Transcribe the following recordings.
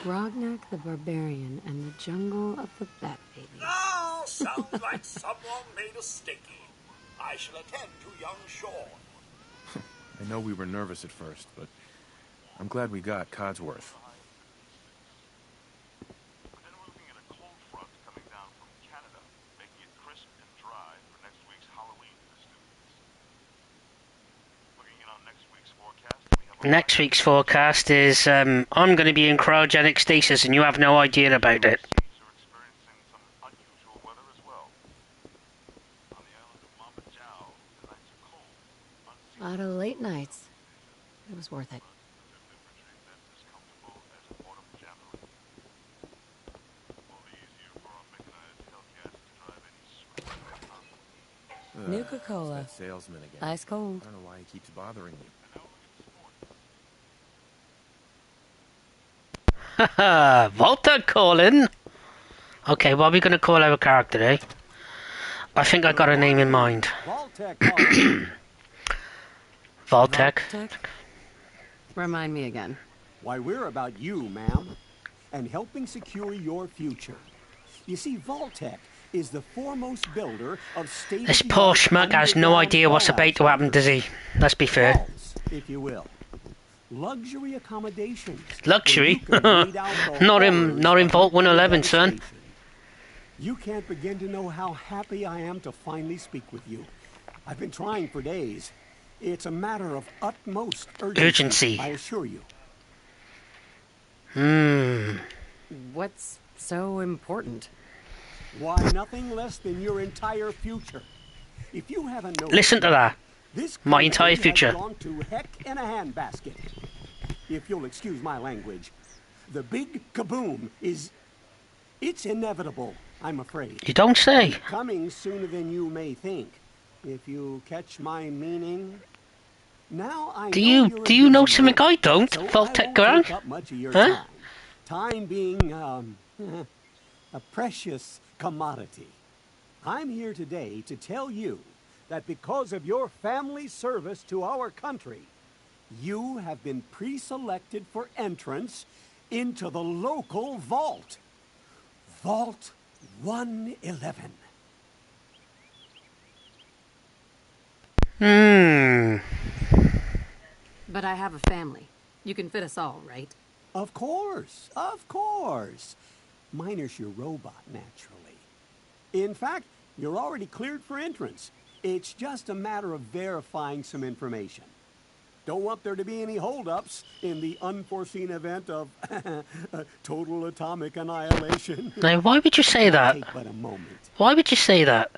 Grognak the Barbarian and the Jungle of the Bat Baby. Ah, sounds like someone made a sticky. I shall attend to young Sean. I know we were nervous at first, but I'm glad we got Codsworth. Then we're looking at a cold front coming down from Canada, making it crisp and dry for next week's Halloween festivities. Looking in on next week's forecast, we have Next week's forecast is I'm going to be in cryogenic stasis and you have no idea about it. are experiencing some unusual weather as well. On the island of Mamajao, the nights are cold, A lot of late nights. It was worth it. temperature that's as comfortable as an autumn jamboree. All the easier for our mechanized Hellcats to drive any screw. Nuka-Cola. That salesman again. Ice cold. I don't know why he keeps bothering you. Haha, Walter calling. Okay, what are we going to call our character, eh? I think I got a name in mind. Vault-Tec. Remind me again. Why, we're about you, ma'am, and helping secure your future. You see, Vault-Tec is the foremost builder of state-of-the-art This poor schmuck has no idea what's about to happen, does he? Let's be fair. Vaults, if you will. Luxury accommodations. Luxury? where you can read out the Not in horrors Vault of 111, son. devastation. You can't begin to know how happy I am to finally speak with you. I've been trying for days. It's a matter of utmost urgency. I assure you. What's so important? Why, nothing less than your entire future. If you haven't noticed, Listen to that. this My country entire has future. gone to heck in a handbasket. If you'll excuse my language, the big kaboom is... It's inevitable, I'm afraid. You don't say. Coming sooner than you may think. If you catch my meaning. Now I Do know you you're a do you know busy something man, I don't? so Vault-Tec I won't Grant? take up much of your Huh? time. Time being a precious commodity. I'm here today to tell you that because of your family service to our country, you have been pre-selected for entrance into the local vault. Vault 111. But I have a family. You can fit us all, right? Of course, of course. Minus your robot, naturally. In fact, you're already cleared for entrance. It's just a matter of verifying some information. Don't want there to be any holdups in the unforeseen event of total atomic annihilation. Now, why would you say that? Take but a moment. Why would you say that?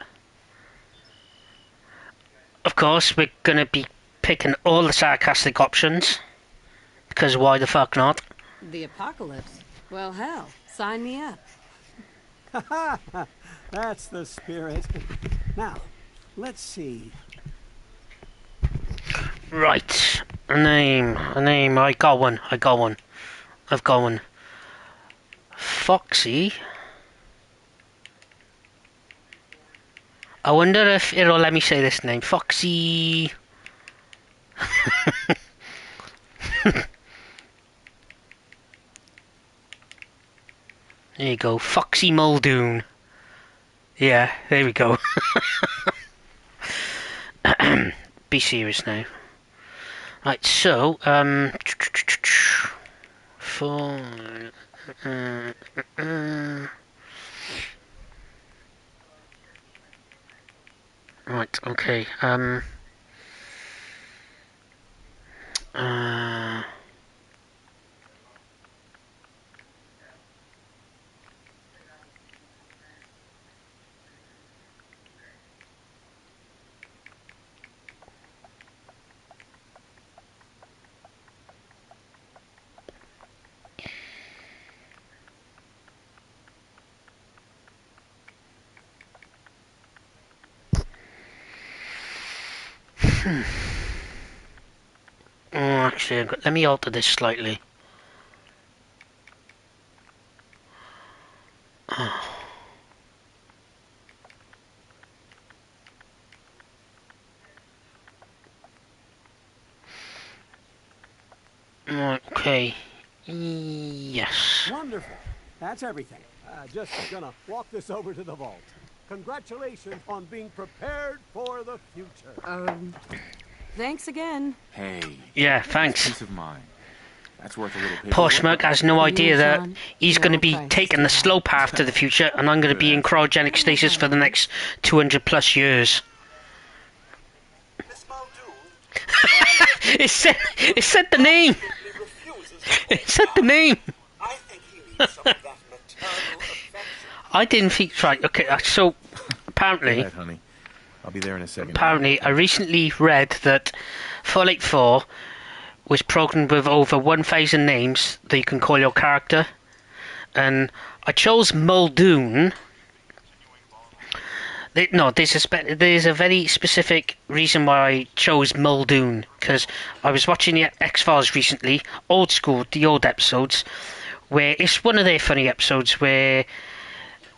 Of course, we're going to be picking all the sarcastic options. Because why the fuck not? The apocalypse? Well, hell, sign me up. That's the spirit. Now, let's see. Right. A name. I got one. I've got one. Foxy. I wonder if it'll let me say this name. Foxy. There you go. Foxy Muldoon. Yeah, there we go. Be serious now. Right, so, for... Right, okay, actually, let me alter this slightly. Right, okay. Yes. Wonderful. That's everything. Just gonna walk this over to the vault. Congratulations on being prepared for the future. Thanks again. Hey. Yeah, thanks. Peace of mind. That's worth a little Poor paperwork. Schmuck has no idea that John, he's going to be no taking the price slow path to the future, and I'm going to be in cryogenic stasis for the next 200 plus years. Miss Muldoon It said the name. simply refuses to It said the name. I think he needs some of that maternal affection. I didn't think right. Okay, so apparently. All right, honey. I'll be there in a second. Apparently, I recently read that Fallout 4 was programmed with over 1,000 names that you can call your character. And I chose Muldoon. There's a very specific reason why I chose Muldoon. Because I was watching the X-Files recently, old school, the old episodes, where it's one of their funny episodes where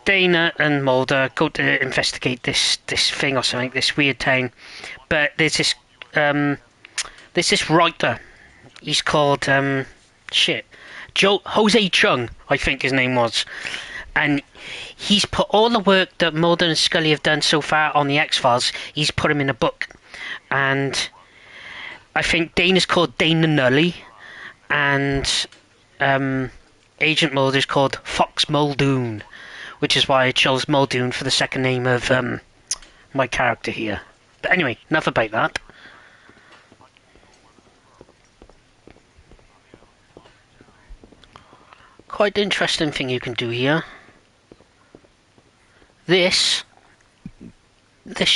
Dana and Mulder go to investigate this thing or something, this weird town. But there's this writer. He's called Jose Chung, I think his name was, and he's put all the work that Mulder and Scully have done so far on the X-Files. He's put them in a book, and I think Dana's called Dana Nully, and Agent Mulder's called Fox Muldoon, which is why I chose Muldoon for the second name of my character here. But anyway, enough about that. Quite interesting thing you can do here. This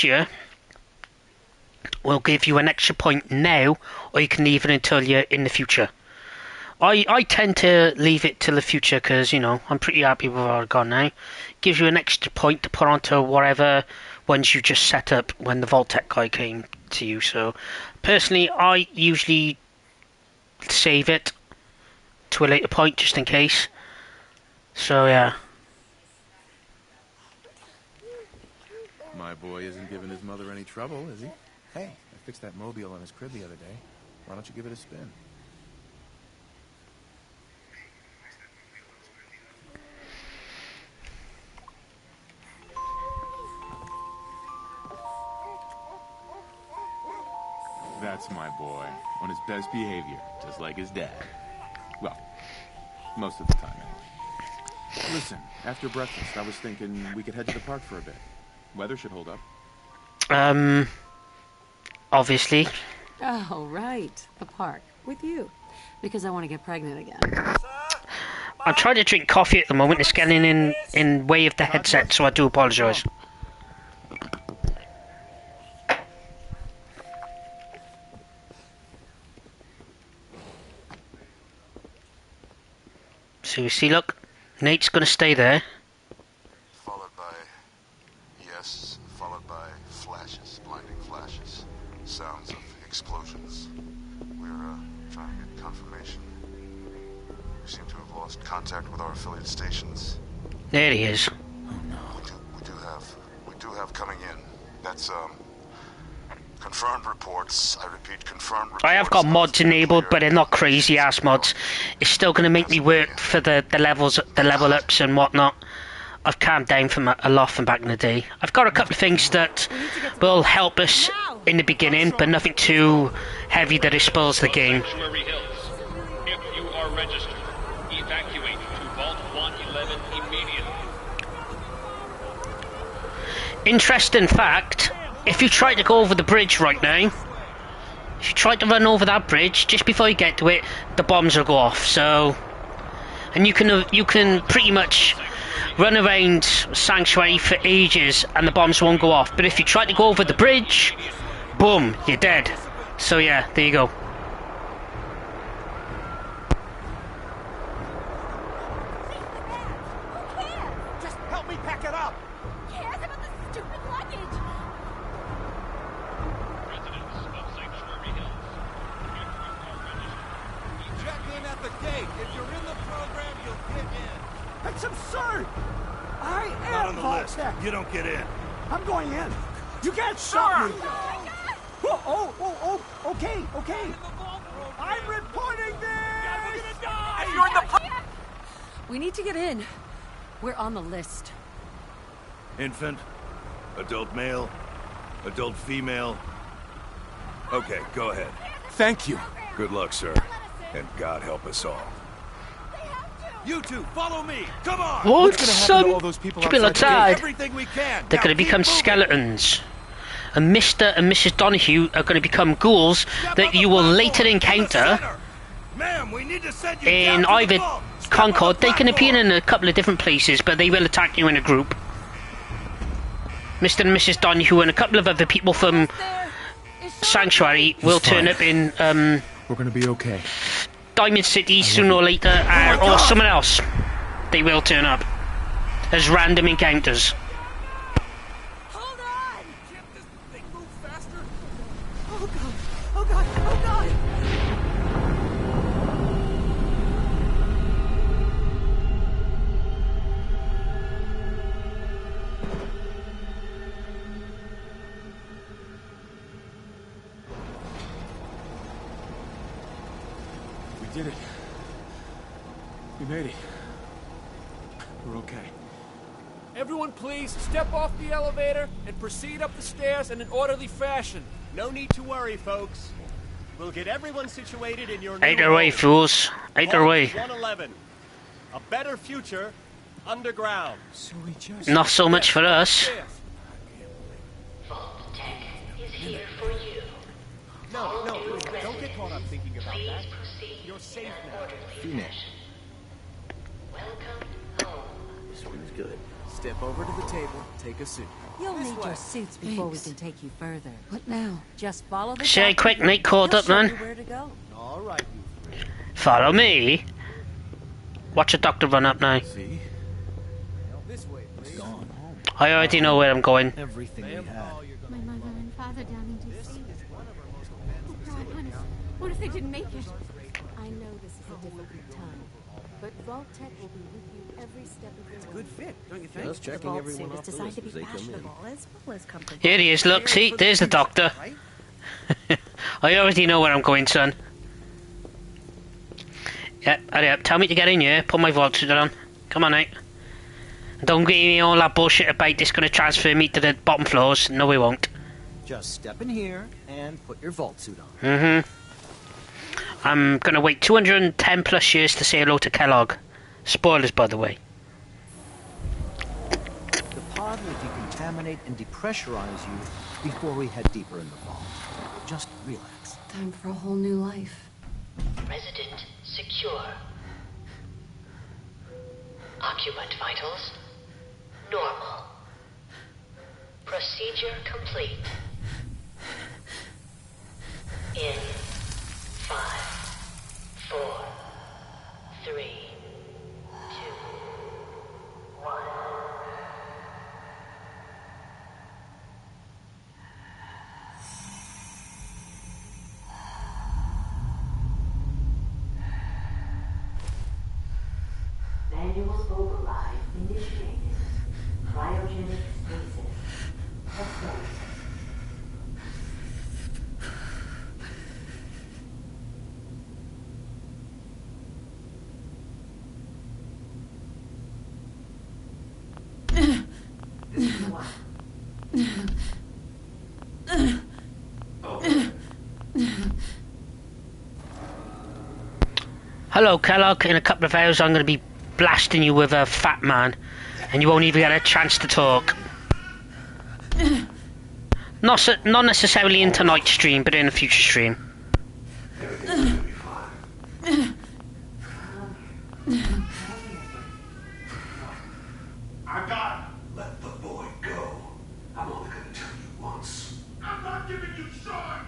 year will give you an extra point now, or you can leave it until you're in the future. I tend to leave it till the future because, you know, I'm pretty happy with what I've got now. Gives you an extra point to put onto whatever ones you just set up when the Vault-Tec guy came to you. So, personally, I usually save it to a later point just in case. So, yeah. My boy isn't giving his mother any trouble, is he? Hey, I fixed that mobile on his crib the other day. Why don't you give it a spin? That's my boy, on his best behavior, just like his dad. Well, most of the time, anyway. Listen, after breakfast, I was thinking we could head to the park for a bit. Weather should hold up. Obviously. Oh, right. The park. With you. Because I want to get pregnant again. I'm trying to drink coffee at the moment. It's getting in way of the headset, so I do apologise. So you see, look, Nate's going to stay there. Followed by yes, followed by flashes, blinding flashes, sounds of explosions. We're trying to get confirmation. We seem to have lost contact with our affiliate stations. There he is. We do have coming in. That's confirmed reports. I repeat, confirmed reports. I have got mods enabled, but they're not crazy ass mods. It's still going to make me work for the level ups and whatnot. I've calmed down from a lot from back in the day. I've got a couple of things that will help us in the beginning, but nothing too heavy that it spoils the game. Sanctuary Hills. If you are registered, evacuate to Vault 111 immediately. Interesting fact, if you try to go over the bridge right now, if you try to run over that bridge, just before you get to it, the bombs will go off. So, and you can pretty much run around Sanctuary for ages and the bombs won't go off. But if you try to go over the bridge, boom, you're dead. So yeah, there you go. Just help me pack it up. Cares about the stupid luggage? Residents of Sanctuary Hills. If you are registered, Check in at the gate. If you're in the program, you'll get in. That's absurd. I Not am on the list. Vault-Tec. You don't get in. I'm going in. You can't stop me. Okay. I'm reporting this. If you're in the We need to get in. We're on the list. Infant, adult male, adult female. Okay, go ahead. Thank you. Good luck, sir. And God help us all. You two, follow me. Come on. What? gonna happen to Some all those people people are outside the gate? died. Everything we can. They're Now going to keep become moving. skeletons. And Mr. and Mrs. Donahue are going to become ghouls Step that on you the will platform, later to the encounter center. Ma'am, we need to send you in down to the either vault. Step on the Concord. They can appear platform. in a couple of different places, but they will attack you in a group. Mr. and Mrs. Donahue and a couple of other people from Sanctuary will turn fine. up in We're gonna be okay. Diamond City sooner or later, or someone else. They will turn up as random encounters. Hold on! Can't this thing move faster? Oh god! Oh god! Oh god! We did it. We made it. We're okay. Everyone please step off the elevator and proceed up the stairs in an orderly fashion. No need to worry, folks. We'll get everyone situated in your new Out their way, home. fools. Out their Vault way. 111. A better future underground. So we just... Not so much for us. Vault Tech is here for you. No, please, don't get caught up thinking about Please that. proceed You're safe in an now. orderly fashion. Welcome home. This one's good. Step over to the table, take a suit. You'll need your suits before we can take you further. What now? Just follow the Say doctor. quick, Nate called He'll up, show man. you where to go. All right, you three. Follow me. Watch the doctor run up now. See? This way, please. Gone home. I already know where I'm going. Everything we had. My mother and father down in D.C. Oh god, honey. What if they didn't make it? I know this is a difficult time, but Vault Tech will be with you every step of the way. Good fit, don't you think? Just The checking Vault everyone suit is off the designed list to be as they come in. fashionable as well as comfortable. Here he is, look, see, there's the doctor. I already know where I'm going, son. Yeah, hurry up, tell me to get in here, put my vault suit on. Come on, out. Don't give me all that bullshit about this gonna transfer me to the bottom floors. No, we won't. Just step in here and put your vault suit on. Mm-hmm. I'm gonna wait 210 plus years to say hello to Kellogg. Spoilers, by the way. The pod will decontaminate and depressurize you before we head deeper in the vault. Just relax. Time for a whole new life. Resident secure. Occupant vitals normal. Procedure complete. In 5, 4, 3, 2, 1. Manual override initiated. Cryogenic stasis. Performed. Hello, Kellogg. In a couple of hours, I'm going to be blasting you with a fat man, and you won't even get a chance to talk. Not necessarily in tonight's stream, but in a future stream. I got it. Let the boy go. I'm only gonna tell you once. I'm not giving you short.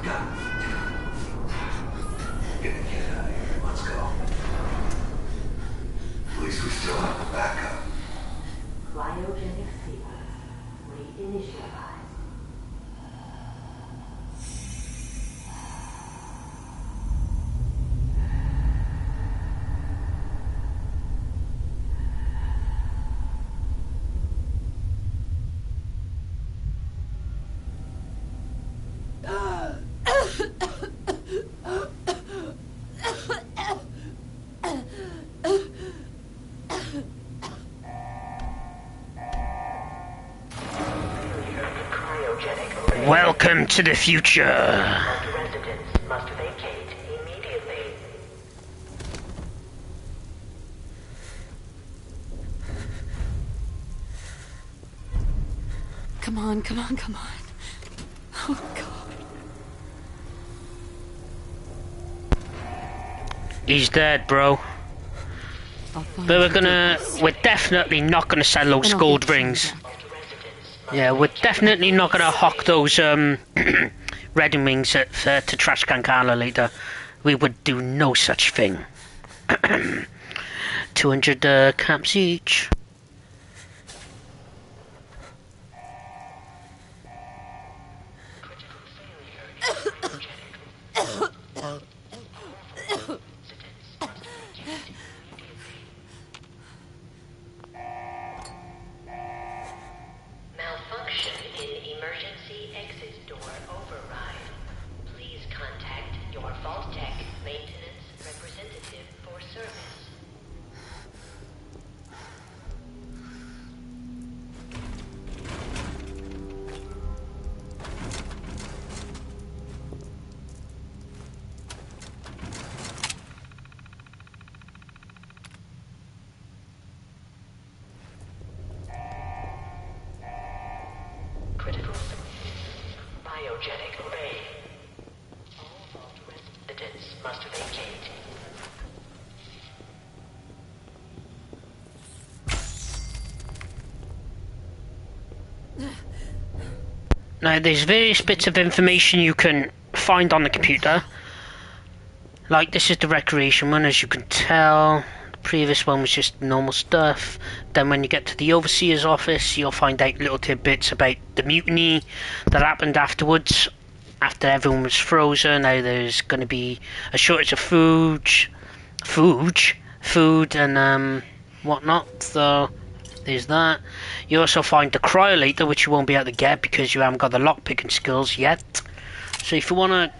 Got it. Get out of here. Let's go. At least we still have the backup. Cryogenic sequence. Reinitiate. Welcome to the future. Most residents must vacate immediately. Come on, come on, come on. Oh, God. He's dead, bro. But we're definitely not gonna sell those gold rings. Yeah, we're definitely not gonna hawk those redding wings to Trash Can Carla later. We would do no such thing. 200 caps each. Malfunction in emergency exit door override. Please contact your Vault-Tec maintenance representative for service. Critical biogenic array. All Vault residents must vacate. Now, there's various bits of information you can find on the computer. Like, this is the recreation one, as you can tell. The previous one was just normal stuff. Then when you get to the Overseer's office, you'll find out little tidbits about the mutiny that happened afterwards. After everyone was frozen, now there's going to be a shortage of food and whatnot. So there's that. You also find the cryolator, which you won't be able to get because you haven't got the lockpicking skills yet. So if you want to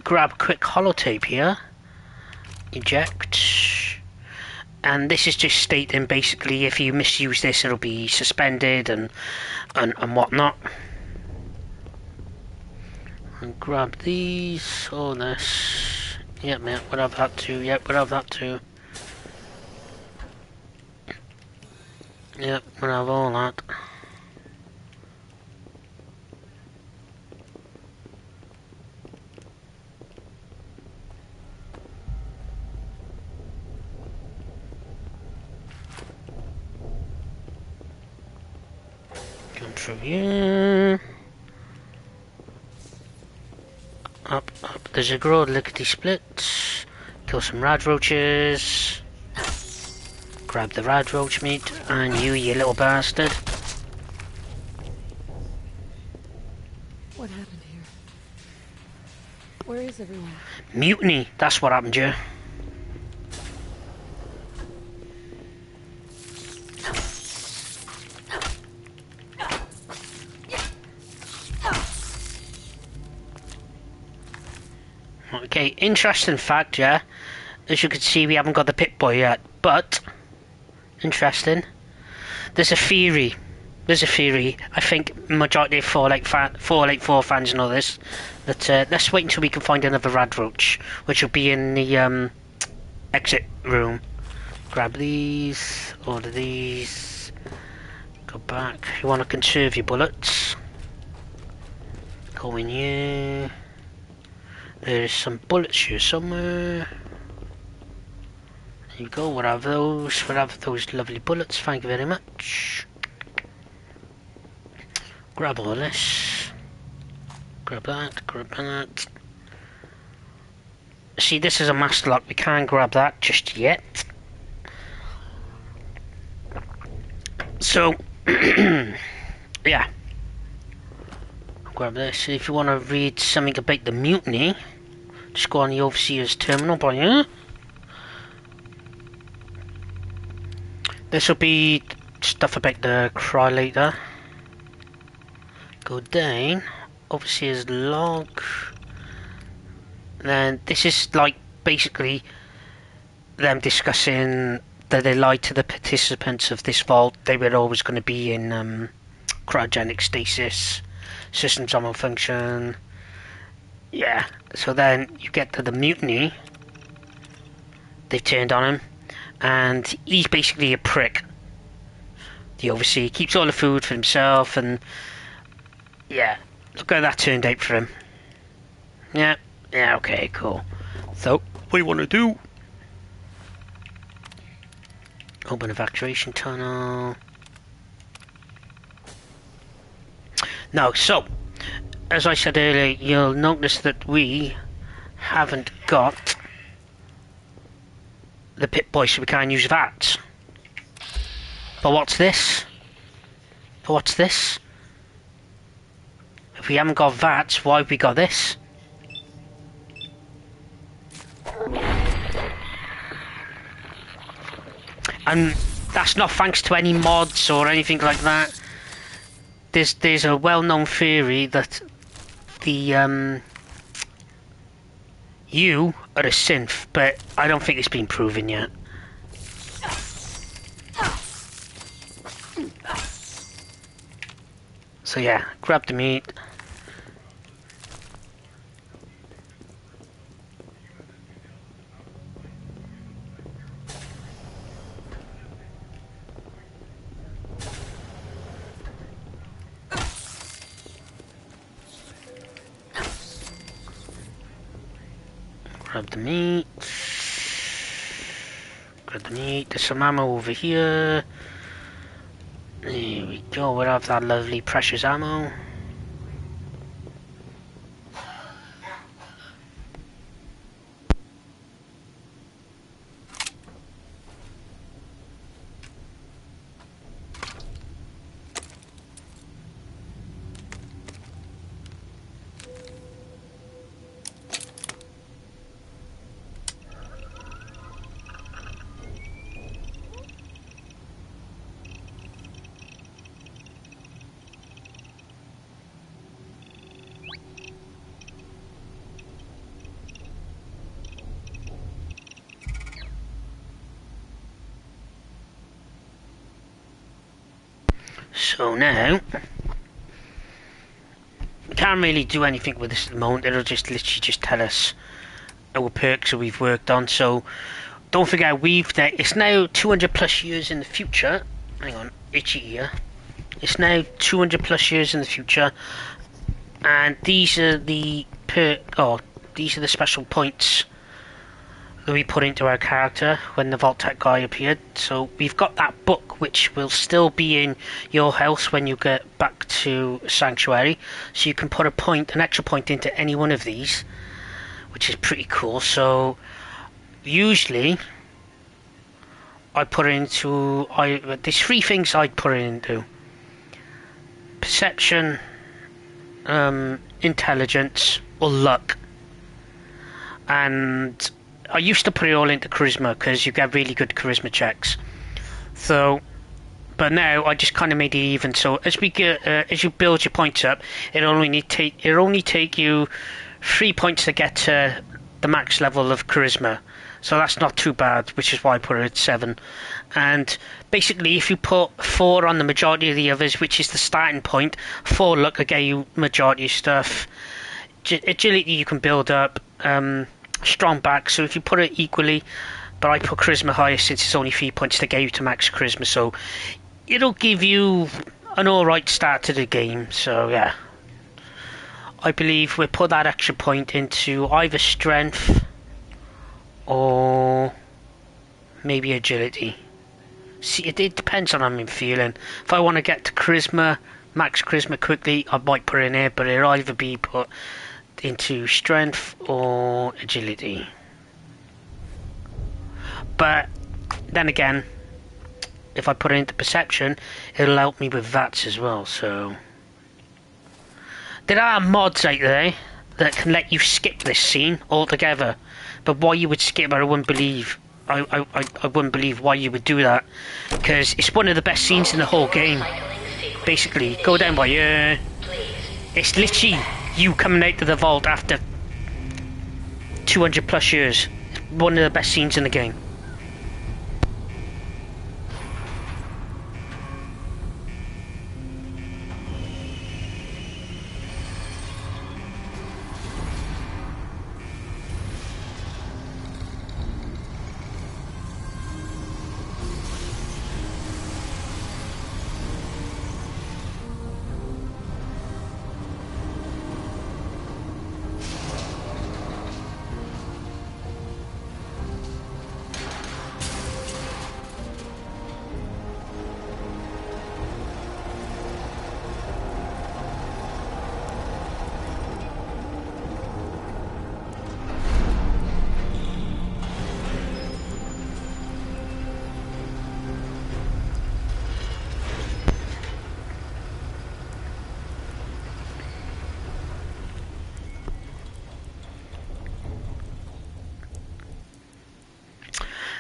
grab a quick holotape here, eject, and this is just stating basically if you misuse this it'll be suspended and whatnot. And grab these, all this. Yep, mate, we'll have that too. Yep, we'll have that too. Yep, we'll have all that. Come through here. Up. There's a grow lickety split. Kill some rad roaches. Grab the rad roach meat, and you little bastard. What happened here? Where is everyone? Mutiny, that's what happened here. Okay, interesting fact, yeah. As you can see, we haven't got the Pip-Boy yet, but interesting. There's a theory. I think majority of 484 fans know this. That let's wait until we can find another rad roach, which will be in the exit room. Grab these, all of these. Go back. You want to conserve your bullets. Go in here. There's some bullets here somewhere. There you go, we'll have those lovely bullets, thank you very much. Grab all this. Grab that. See, this is a master lock, we can't grab that just yet. So, yeah. Grab this. If you want to read something about the mutiny, just go on the Overseer's terminal by here. This will be stuff about the cryolator. Go down. Overseer's log. Then this is like basically them discussing that they lied to the participants of this vault. They were always going to be in cryogenic stasis. Systems are malfunction. Yeah, so then you get to the mutiny. They've turned on him, and he's basically a prick. The overseer keeps all the food for himself, and yeah, look how that turned out for him. Yeah, okay, cool. So, what do you want to do? Open evacuation tunnel. No, so, as I said earlier, you'll notice that we haven't got the Pit Boy, so we can't use that. But what's this? If we haven't got that, why have we got this? And that's not thanks to any mods or anything like that. There's a well-known theory that the you are a synth, but I don't think it's been proven yet. So yeah, grab the meat. Grab the meat. Grab the meat. There's some ammo over here. There we go. We'll have that lovely precious ammo. So now, we can't really do anything with this at the moment. It'll just literally just tell us our perks that we've worked on. So don't forget, it's now 200 plus years in the future. Hang on, itchy ear. It's now 200 plus years in the future, and these are the these are the special points that we put into our character when the Vault-Tec guy appeared. So we've got that book, which will still be in your house when you get back to Sanctuary. So you can put an extra point into any one of these, which is pretty cool. So usually I put it into, there's three things I put it into: perception, intelligence, or luck. And I used to put it all into charisma because you get really good charisma checks. So, but now I just kind of made it even. So as you build your points up, it only take you 3 points to get to the max level of charisma. So that's not too bad, which is why I put it at 7. And basically, if you put 4 on the majority of the others, which is the starting point, 4 luck will get you majority of stuff. Agility you can build up. Strong back, so if you put it equally, but I put charisma higher since it's only 3 points to get you to max charisma, so it'll give you an alright start to the game. So yeah, I believe we'll put that extra point into either strength or maybe agility. See, it depends on how I'm feeling. If I want to get to charisma, max charisma quickly, I might put it in there, but it'll either be put into strength or agility. But then again, if I put it into perception, it'll help me with VATS as well. So there are mods out there that can let you skip this scene altogether, but why you would skip it, I wouldn't believe. I wouldn't believe why you would do that, because it's one of the best scenes in the whole game. Basically, go down by here. It's literally you coming out to the vault after 200 plus years. One of the best scenes in the game.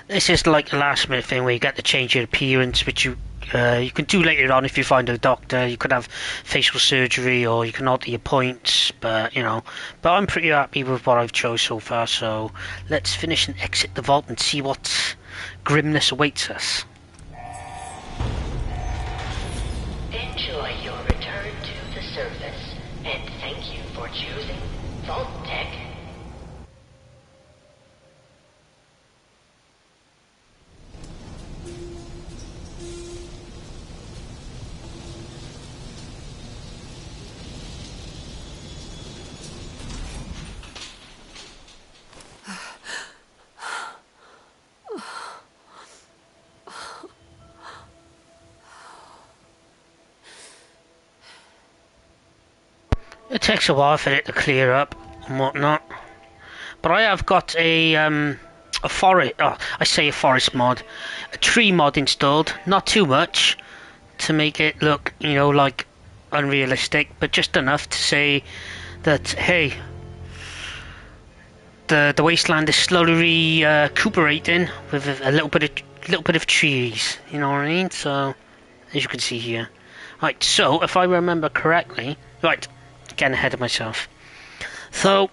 This is like a last minute thing where you get to change your appearance, which you can do later on if you find a doctor. You could have facial surgery, or you can alter your points, but you know. But I'm pretty happy with what I've chose so far, so let's finish and exit the vault and see what grimness awaits us. Enjoy your return to the surface, and thank you for choosing Vault Tech. It takes a while for it to clear up and whatnot, but I have got a forest. Oh, I say a forest mod, a tree mod installed. Not too much to make it look, you know, like unrealistic, but just enough to say that hey, the wasteland is slowly recuperating with a little bit of trees. You know what I mean? So as you can see here, right. So if I remember correctly, right. Getting ahead of myself. So,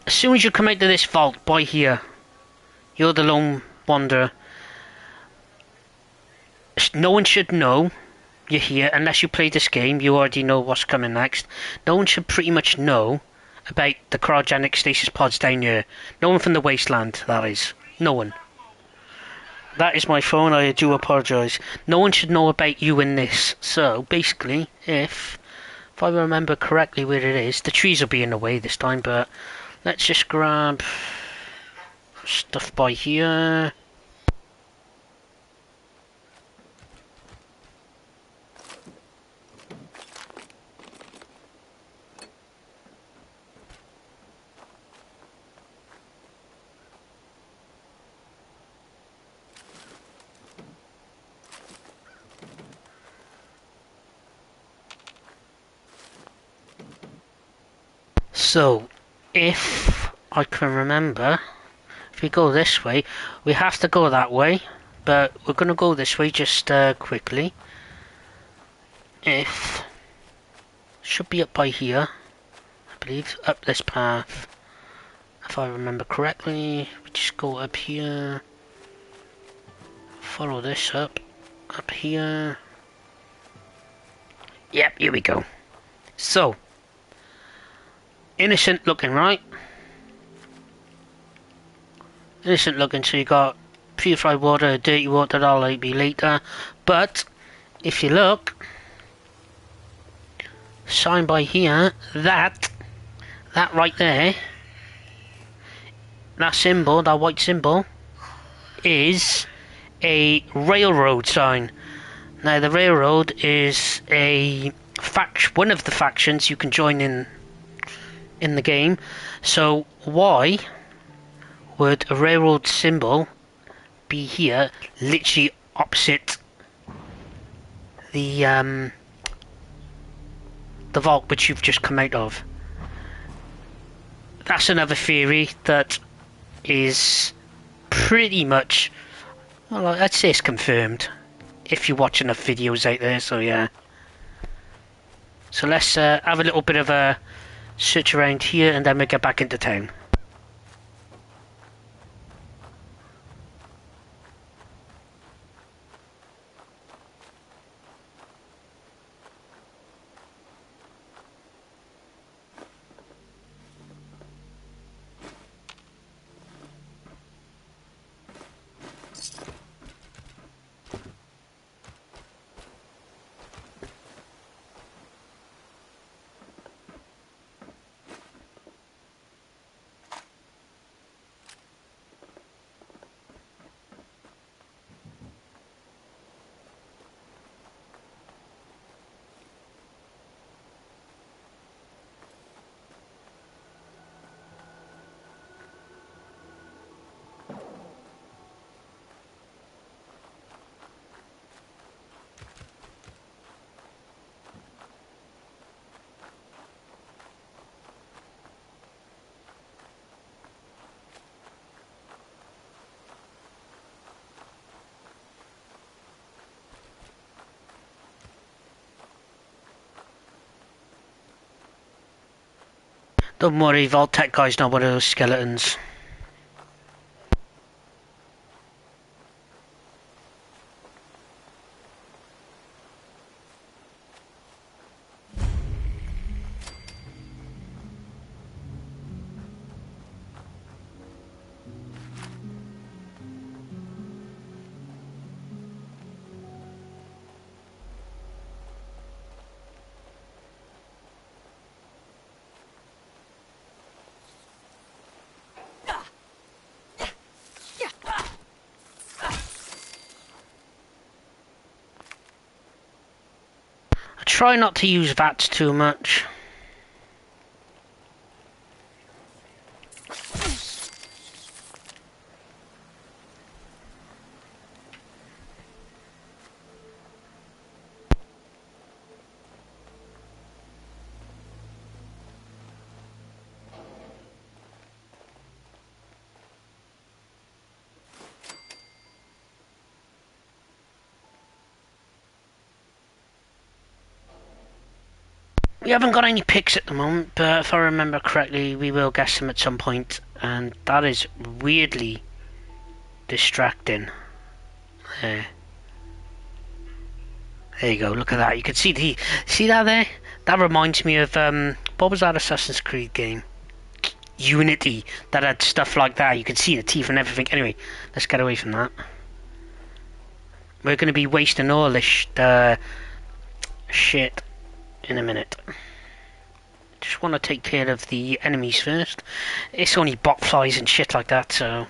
as soon as you come out of this vault by here, you're the lone wanderer. No one should know you're here unless you play this game. You already know what's coming next. No one should pretty much know about the cryogenic stasis pods down here. No one from the wasteland, that is. No one. That is my phone, I do apologise. No one should know about you in this. So, basically, if I remember correctly where it is, the trees will be in the way this time, but let's just grab stuff by here. So, if I can remember, if we go this way, we have to go that way, but we're going to go this way just quickly. Should be up by here, I believe, up this path. If I remember correctly, we just go up here, follow this up here. Yep, here we go. So, innocent looking, right? Innocent looking, so you got purified water, dirty water, that'll be later. But, if you look, sign by here, that right there, that symbol, that white symbol, is a railroad sign. Now the railroad is one of the factions you can join in the game. So why would a railroad symbol be here, literally opposite the vault which you've just come out of? That's another theory that is pretty much, well, I'd say it's confirmed if you watch enough videos out there, so yeah. So let's have a little bit of a search around here and then we'll get back into town. Don't worry, Vault-Tec guy's not one of those skeletons. Try not to use VATS too much. We haven't got any picks at the moment, but if I remember correctly, we will get some at some point, and that is weirdly distracting. There you go, look at that. You can see that there? That reminds me of, what was that Assassin's Creed game? Unity, that had stuff like that. You could see the teeth and everything. Anyway, let's get away from that. We're going to be wasting all this shit in a minute. Just want to take care of the enemies first. It's only bot flies and shit like that, so...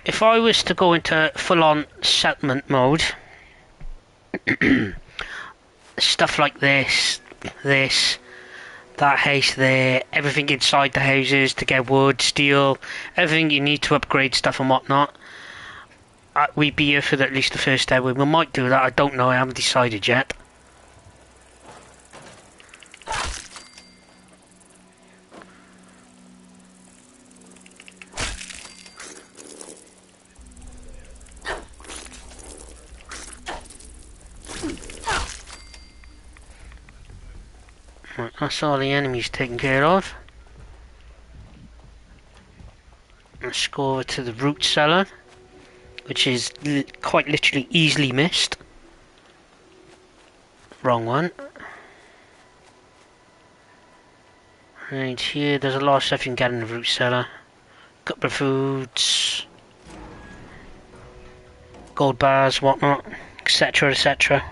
If I was to go into full-on settlement mode, stuff like this, that house there, everything inside the houses to get wood, steel, everything you need to upgrade stuff and whatnot, we'd be here for at least the first hour. We might do that, I don't know, I haven't decided yet. Right, that's all the enemies taken care of. Let's go over to the root cellar, which is quite literally easily missed. Wrong one. Right here, there's a lot of stuff you can get in the root cellar. Couple of foods, gold bars, whatnot, etc, etc.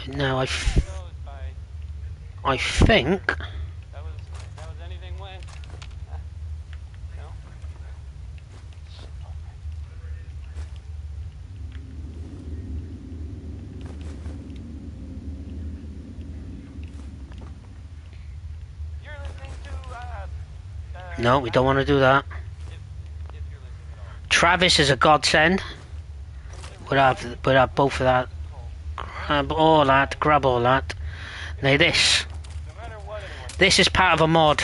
No, I think That was anything went. No? You're listening to no, we don't want to do that. Travis is a godsend. We'll have both of that. Grab all that. Grab all that. Now this. This is part of a mod.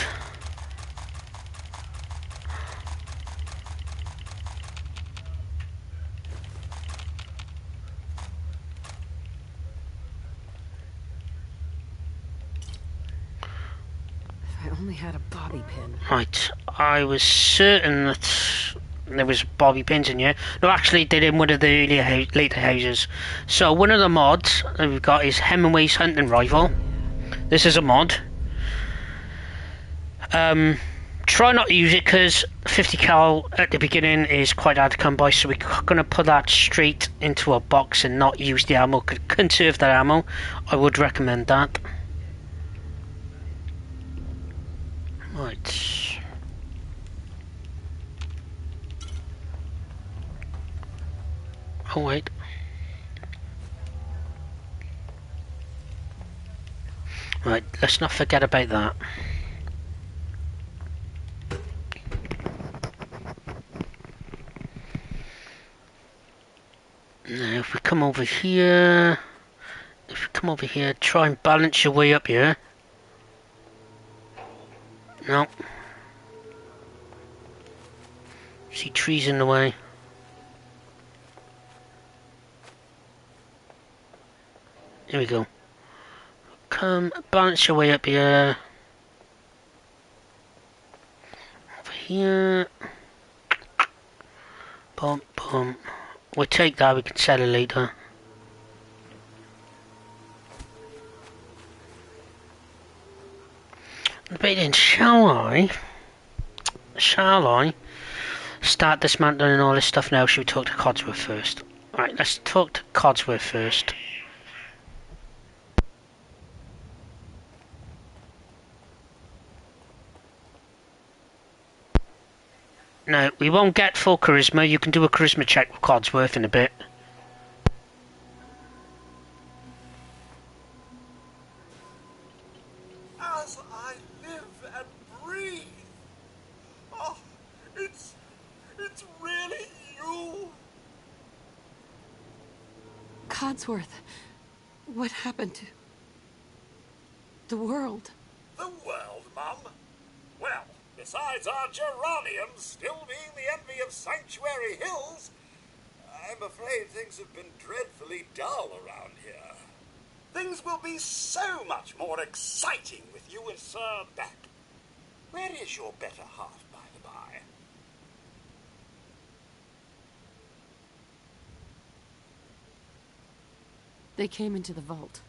If I only had a bobby pin. Right, I was certain that there was bobby pins in here. No, actually, they're in one of the later houses. So one of the mods that we've got is Hemingway's hunting rifle. This is a mod. Try not to use it because 50 cal at the beginning is quite hard to come by, so we're going to put that straight into a box and not use the ammo. Conserve that ammo. I would recommend that. Right. Oh wait. Right, let's not forget about that. Now if we come over here, try and balance your way up here. No. See trees in the way. Here we go. Come, balance your way up here. Over here. Bump, bump. We'll take that, we can sell it later. But then, shall I start dismantling all this stuff now? Should we talk to Codsworth first? Right, let's talk to Codsworth first. No, we won't get full charisma. You can do a charisma check with Codsworth in a bit. As I live and breathe. Oh, it's really you. Codsworth, what happened to the world? The world, Mum? Well, besides our geraniums still being the envy of Sanctuary Hills, I'm afraid things have been dreadfully dull around here. Things will be so much more exciting with you and Sir back. Where is your better half, by the by? They came into the vault.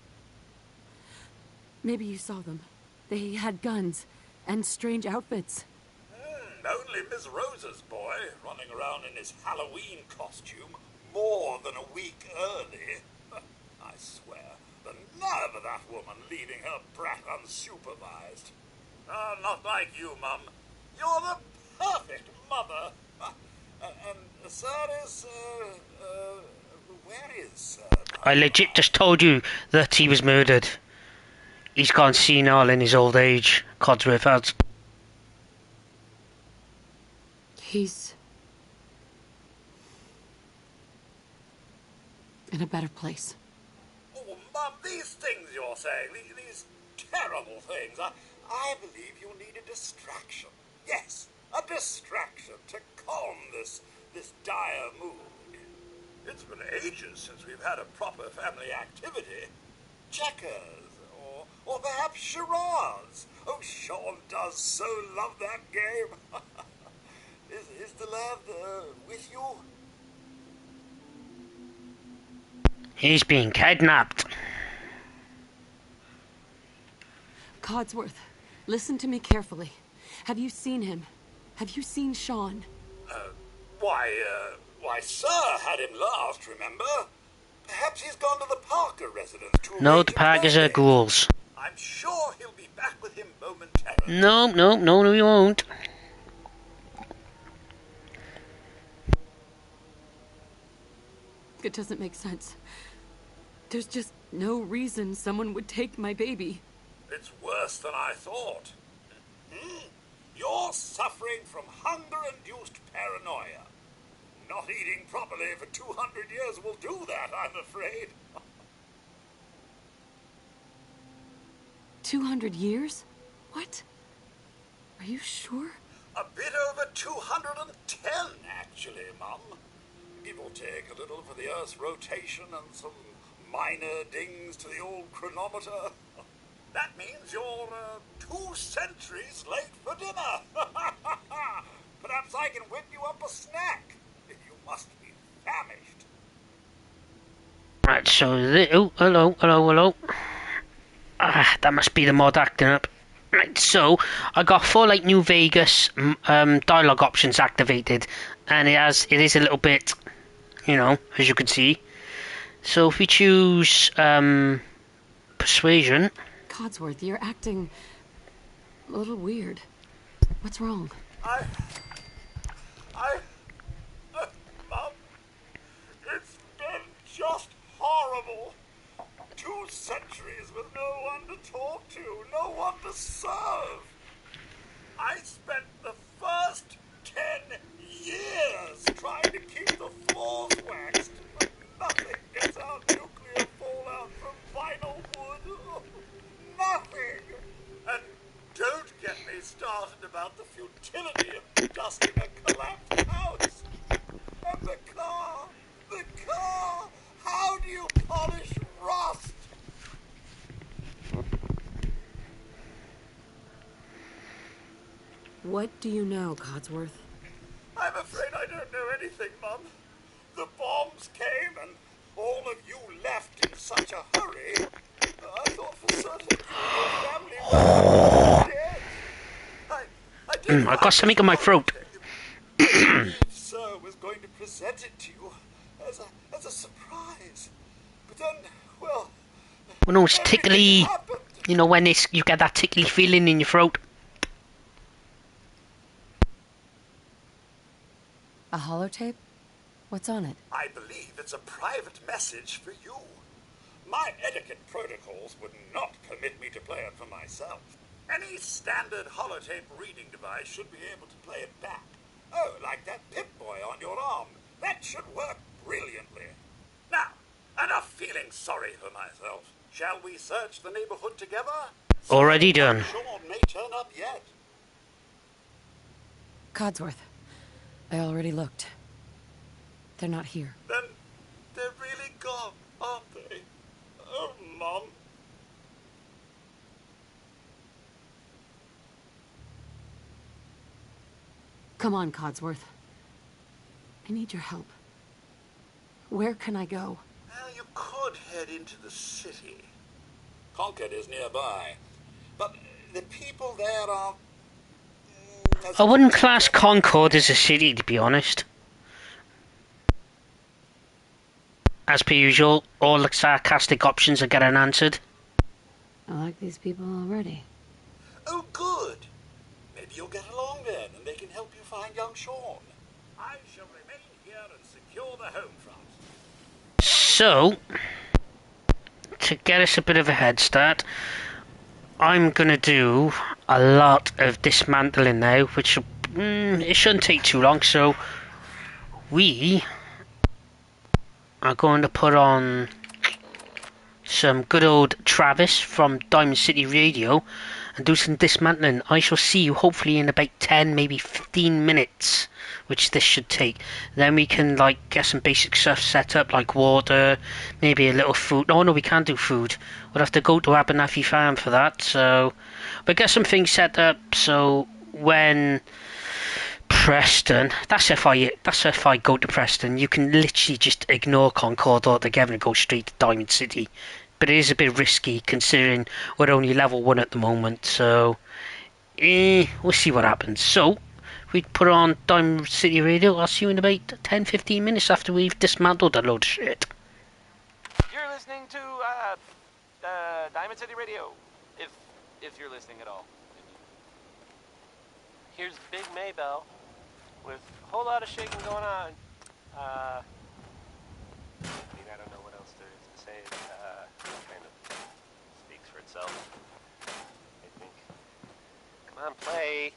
Maybe you saw them. They had guns and strange outfits. Only Miss Rosa's boy, running around in his Halloween costume more than a week early. I swear, the nerve of that woman leaving her brat unsupervised. Not like you, Mum. You're the perfect mother. And Sir is, where is Sir? I legit just told you that he was murdered. He's gone senile in his old age, Codsworth has. He's in a better place. Oh, Mum, these things you're saying, these terrible things, I believe you need a distraction. Yes, a distraction to calm this dire mood. It's been ages since we've had a proper family activity. Checkers, or perhaps charades. Oh, Sean does so love that game. Is the lad with you? He's being kidnapped. Codsworth, listen to me carefully. Have you seen him? Have you seen Sean? Why, Sir had him last, remember? Perhaps he's gone to the Parker residence to... No, the Parkers are ghouls. I'm sure he'll be back with him momentarily. No, he won't. It doesn't make sense. There's just no reason someone would take my baby. It's worse than I thought. You're suffering from hunger-induced paranoia. not eating properly for 200 years will do that, I'm afraid. 200 years? What? Are you sure? A bit over 210, actually, Mum. Give or take a little for the Earth's rotation and some minor dings to the old chronometer. That means you're 2 centuries late for dinner. Perhaps I can whip you up a snack. You must be famished. Right, so hello. That must be the mod acting up. Right, so I got 4 like New Vegas dialogue options activated, and it is a little bit, you know, as you can see. So if we choose persuasion. Codsworth, you're acting a little weird. What's wrong? Mum, it's been just horrible. 2 centuries with no one to talk to, no one to serve. I spent the first 10 years trying to keep the floors waxed, but nothing gets out nuclear fallout from vinyl wood. Nothing. And don't get me started about the futility of dusting a collapsed house. And the car. How do you polish rust? What do you know, Codsworth? I'm afraid I don't know anything, Mum. The bombs came and all of you left in such a hurry. I thought for certain you and your family were dead. I got something in my throat. Sir was going to present it to you as a surprise. But then, well... Well, no, it's tickly. You know, when you get that tickly feeling in your throat. A holotape? What's on it? I believe it's a private message for you. My etiquette protocols would not permit me to play it for myself. Any standard holotape reading device should be able to play it back. Oh, like that Pip-Boy on your arm. That should work brilliantly. Now, enough feeling sorry for myself. Shall we search the neighborhood together? Already done. Sean may turn up yet. Codsworth, I already looked. They're not here. Then they're really gone, aren't they? Oh, Mom. Come on, Codsworth. I need your help. Where can I go? Well, you could head into the city. Concord is nearby. But the people there are... I wouldn't class Concord as a city, to be honest. As per usual, all the sarcastic options are getting answered. I like these people already. Oh, good. Maybe you'll get along then, and they can help you find young Sean. I shall remain here and secure the home front. So, to get us a bit of a head start, I'm going to do a lot of dismantling now, which it shouldn't take too long. So, we are going to put on some good old Travis from Diamond City Radio and do some dismantling. I shall see you hopefully in about 10, maybe 15 minutes, which this should take. Then we can like get some basic stuff set up, like water, maybe a little food. Oh no, we can't do food. We'll have to go to Abernathy Farm for that. So, but get some things set up so when Preston, that's if I go to Preston, you can literally just ignore Concord altogether and go straight to Diamond City. But it is a bit risky considering we're only level 1 at the moment, so we'll see what happens. So we put on Diamond City Radio. I'll see you in about 10-15 minutes after we've dismantled a load of shit. You're listening to Diamond City Radio, if you're listening at all. Here's Big Maybell with a whole lot of shaking going on. I mean, I don't know what else there is to say. It kind of speaks for itself, I think. Come on, play.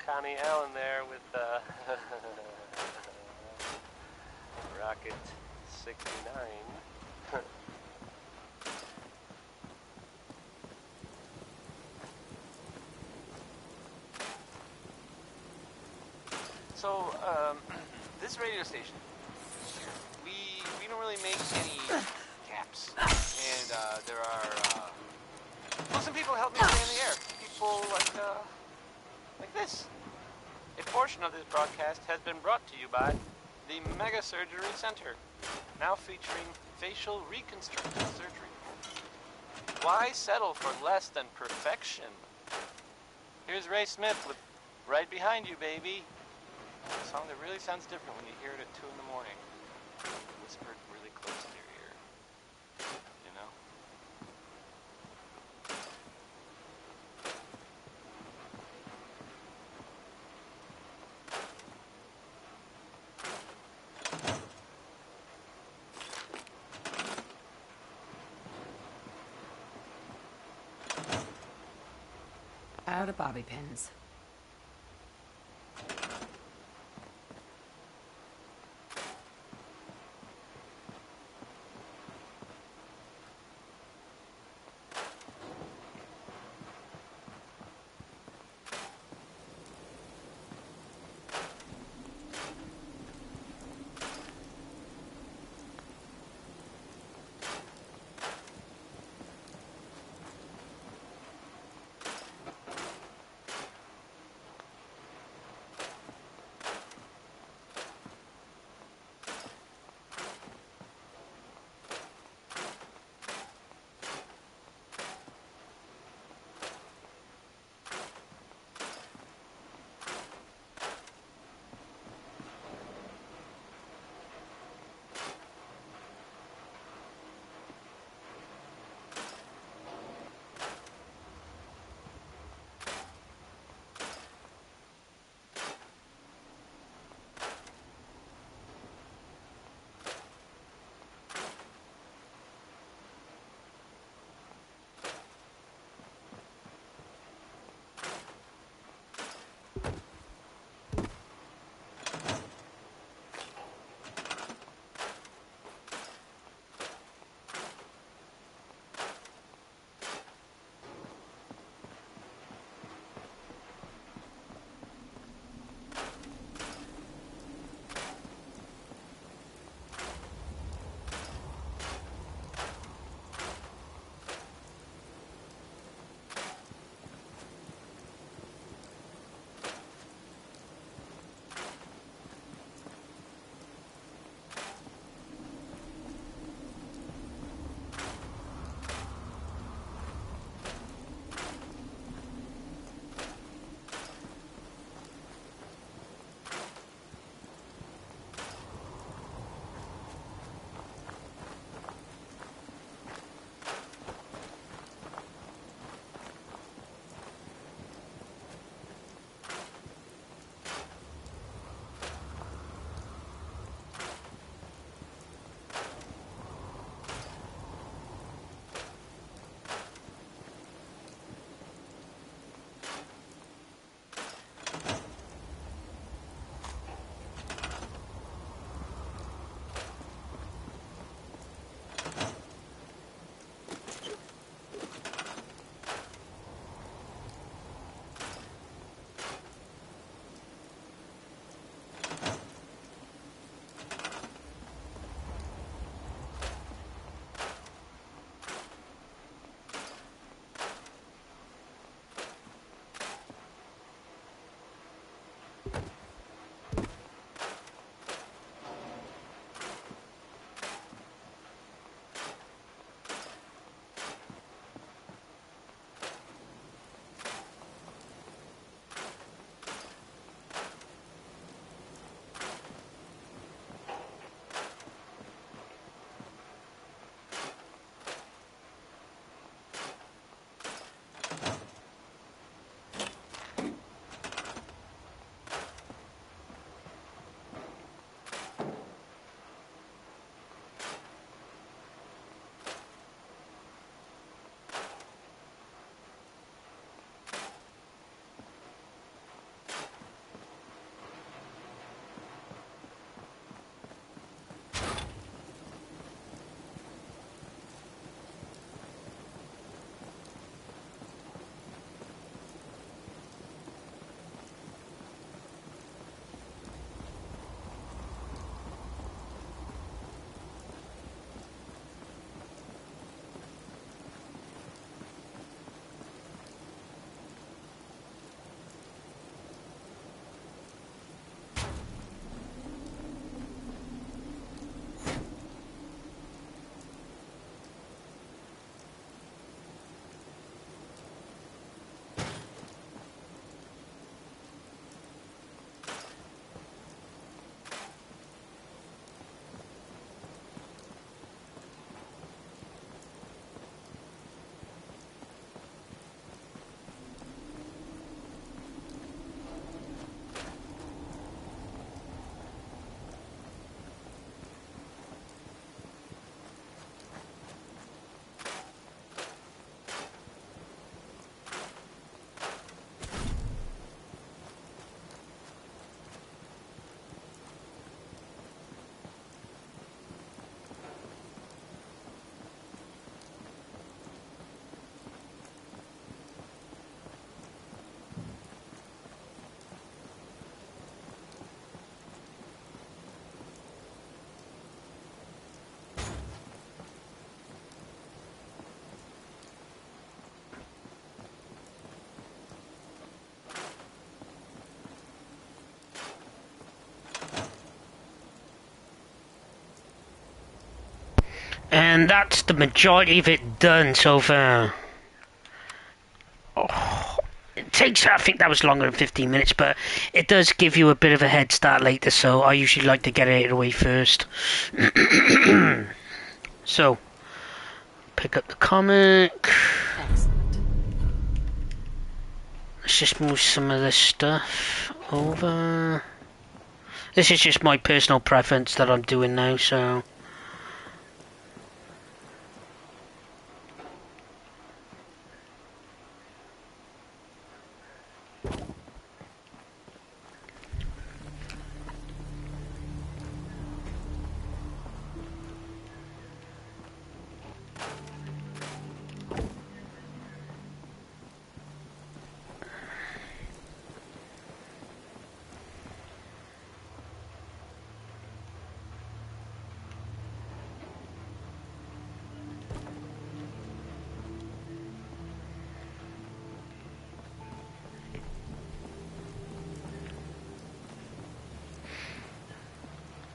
Connie Allen there with Rocket 69. So, this radio station, we don't really make any caps, and there are well, some people help me stay in the air. People like this. A portion of this broadcast has been brought to you by the Mega Surgery Center, now featuring facial reconstructive surgery. Why settle for less than perfection? Here's Ray Smith with Right Behind You, Baby. A song that really sounds different when you hear it at 2 in the morning. Whispered really close to your ear. You know? Out of bobby pins. And that's the majority of it done so far. Oh, it takes, I think that was longer than 15 minutes, but it does give you a bit of a head start later, so I usually like to get it out of the way first. So, pick up the comic. Excellent. Let's just move some of this stuff over. This is just my personal preference that I'm doing now, so...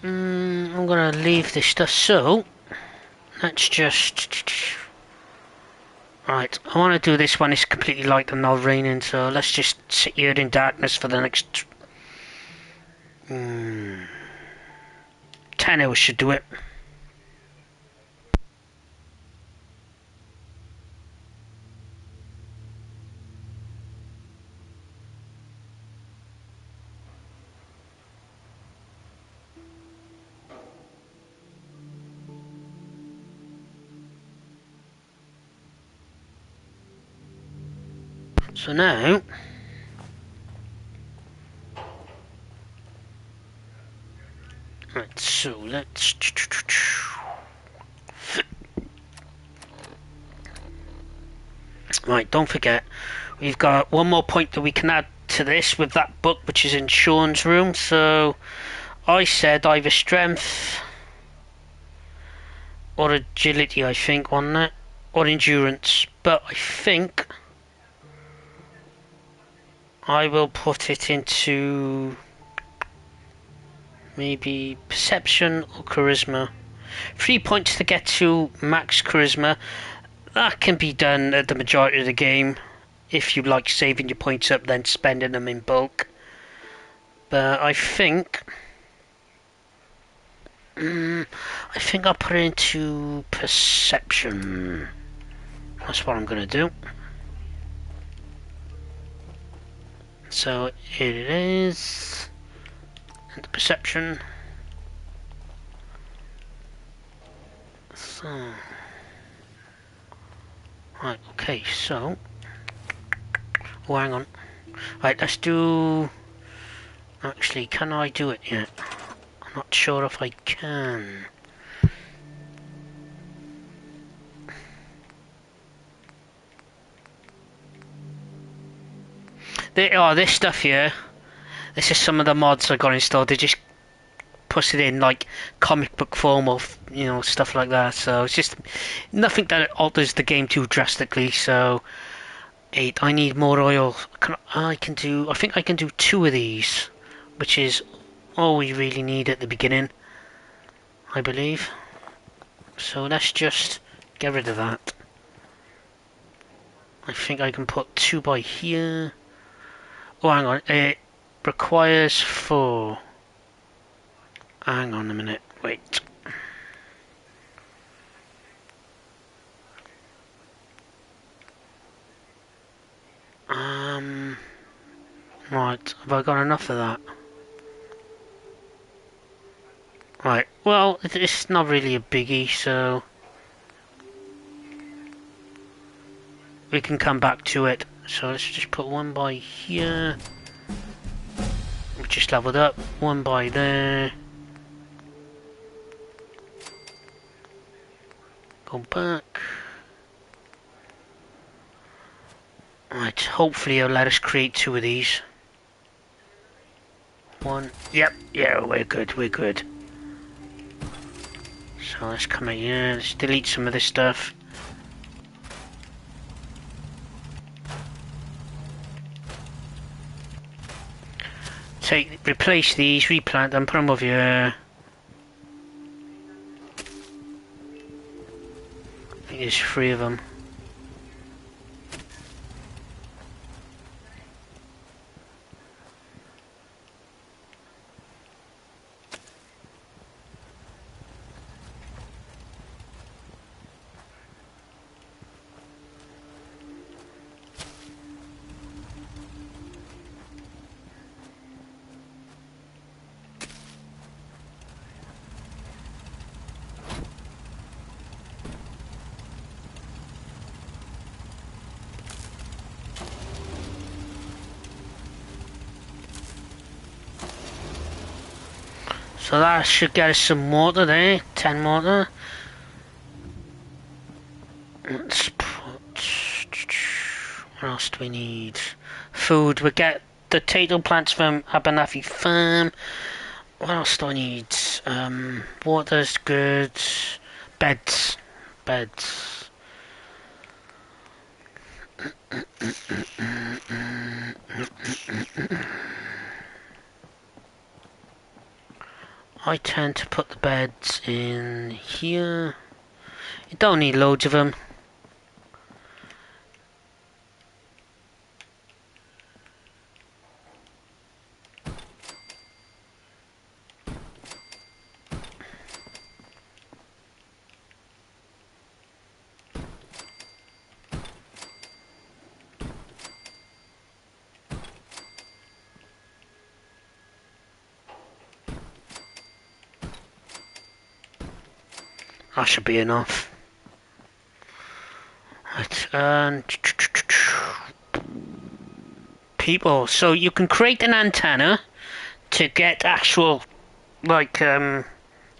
I'm gonna leave this stuff, so let's just... Right, I want to do this when it's completely light and not raining, so let's just sit here in darkness for the next 10 hours should do it. So now, right, so let's... Right, don't forget, we've got one more point that we can add to this with that book, which is in Sean's room. So I said either strength or agility, I think, wasn't it? Or endurance, but I think I will put it into maybe perception or charisma. 3 points to get to max charisma. That can be done at the majority of the game if you like saving your points up then spending them in bulk. But I think I'll put it into perception. That's what I'm going to do. So here it is, and the perception. So, right, okay, so, oh, hang on. Right, let's do, actually, can I do it yet? I'm not sure if I can. This stuff here, this is some of the mods I got installed. They just put it in like comic book form or, you know, stuff like that. So it's just nothing that alters the game too drastically. So 8, I need more oil. I think I can do 2 of these, which is all we really need at the beginning, I believe. So let's just get rid of that. I think I can put 2 by here. Oh, hang on, it requires 4. Hang on a minute, wait. Right, have I got enough of that? Right, well, it's not really a biggie, so we can come back to it. So let's just put 1 by here. We just leveled up. 1 by there. Go back. Right, hopefully it'll let us create 2 of these. 1. Yep, yeah, we're good, we're good. So let's come in here, let's delete some of this stuff. Replace these, replant them, put them over here. there's 3 of them. So that should get us some water there, 10 water. Let's put... What else do we need? Food. We get the potato plants from Abernathy Farm. What else do I need? Water's good. Beds. Beds. I tend to put the beds in here. You don't need loads of them. That should be enough. Right, and people, so you can create an antenna to get actual, like,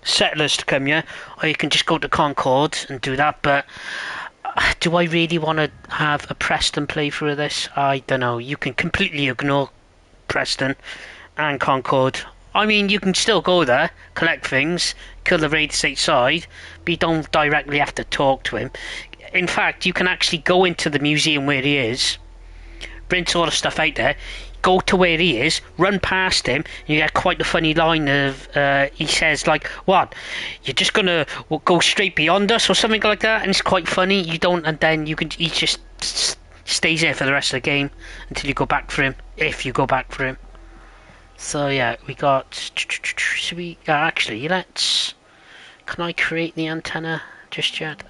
settlers to come here, or you can just go to Concord and do that, but do I really want to have a Preston playthrough of this? I don't know. You can completely ignore Preston and Concord. I mean, you can still go there, collect things, kill the raiders outside, but you don't directly have to talk to him. In fact, you can actually go into the museum where he is, print all the stuff out there, go to where he is, run past him, and you get quite a funny line of, he says, like, what, you're just gonna go straight beyond us, or something like that, and it's quite funny. You don't, and then you can, he just stays there for the rest of the game, until you go back for him, if you go back for him. So yeah, we got, should we, actually, let's, can I create the antenna just yet?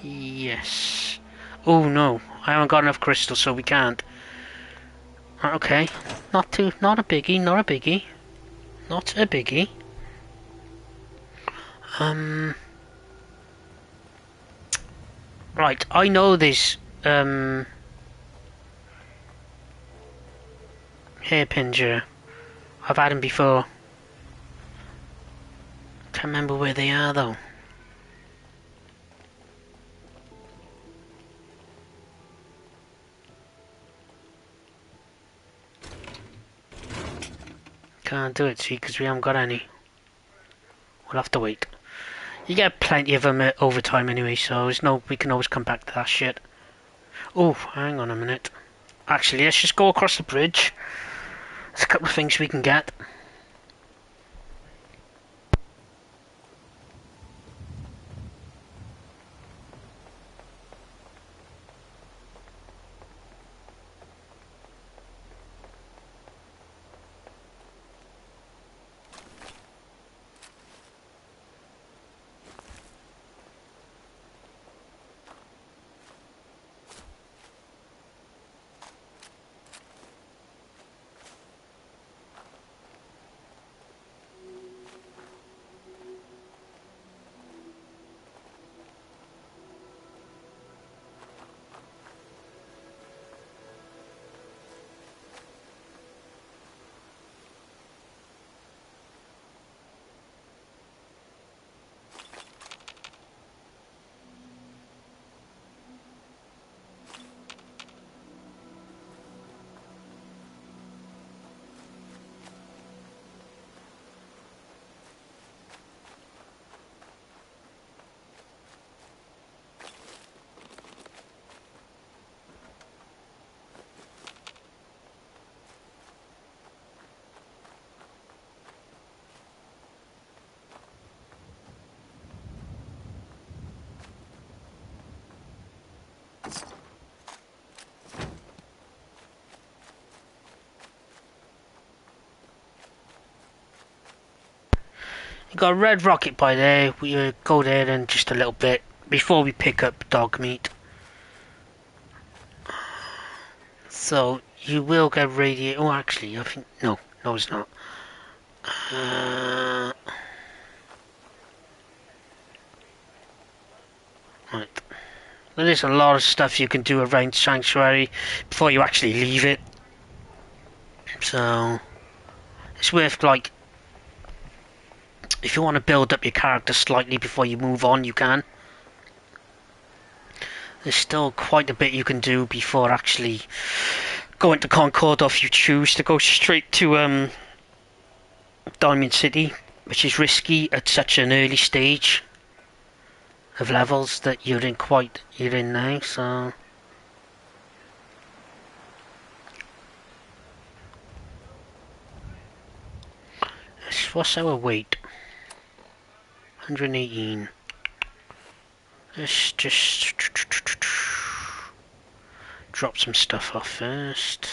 Yes. Oh no, I haven't got enough crystals, so we can't. Okay, not a biggie, not a biggie. Not a biggie. Right, I know this, hairpins here. I've had them before. Can't remember where they are though. Can't do it, see, because we haven't got any. We'll have to wait. You get plenty of them at overtime anyway, so there's no, we can always come back to that shit. Oh, hang on a minute. Actually, let's just go across the bridge. There's a couple of things we can get. You got a red rocket by there. We go there in just a little bit before we pick up dog meat. So you will get radiated. Oh, actually, I think no, it's not. Right. There is a lot of stuff you can do around Sanctuary before you actually leave it. So it's worth, like, if you want to build up your character slightly before you move on, you can. There's still quite a bit you can do before actually going to Concord, or if you choose to go straight to Diamond City, which is risky at such an early stage of levels that you're in now, so what's our weight? 118. Let's just drop some stuff off first.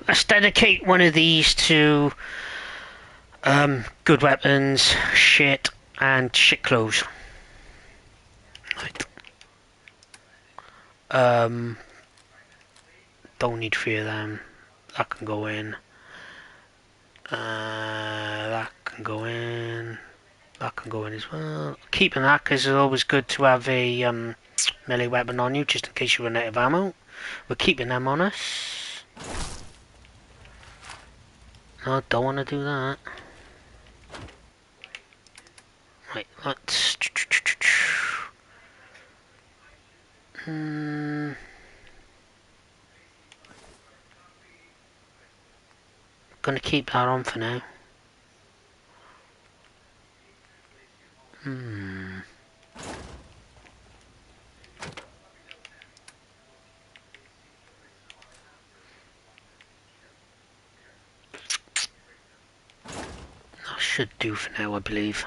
Let's dedicate one of these to good weapons, shit, and shit clothes. Right. Don't need 3 of them. That can go in. That can go in. That can go in as well. Keeping that because it's always good to have a melee weapon on you, just in case you run out of ammo. We're keeping them on us. No, don't want to do that. Right, let's... Gonna keep that on for now. That should do for now, I believe.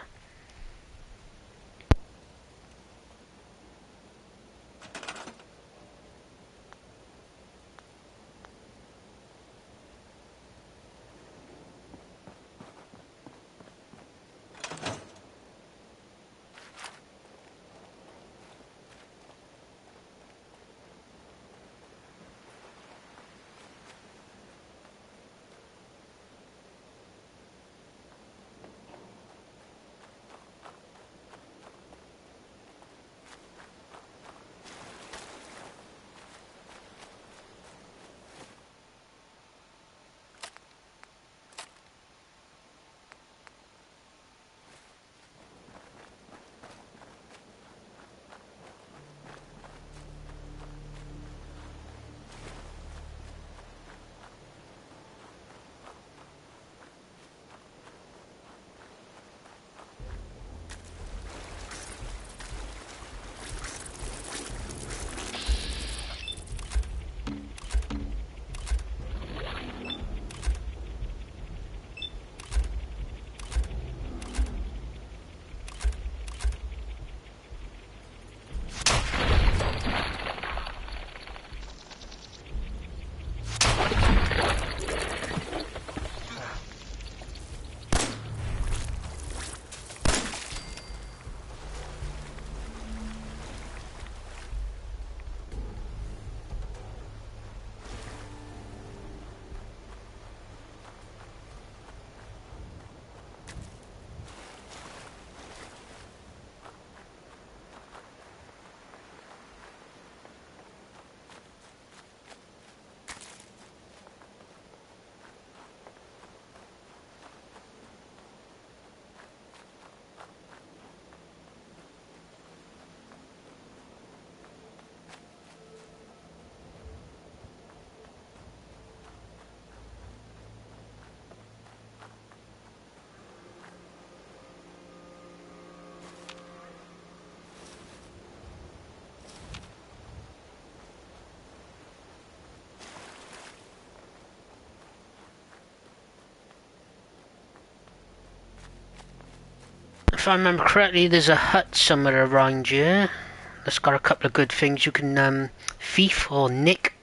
If I remember correctly, there's a hut somewhere around here that's got a couple of good things you can thief or nick.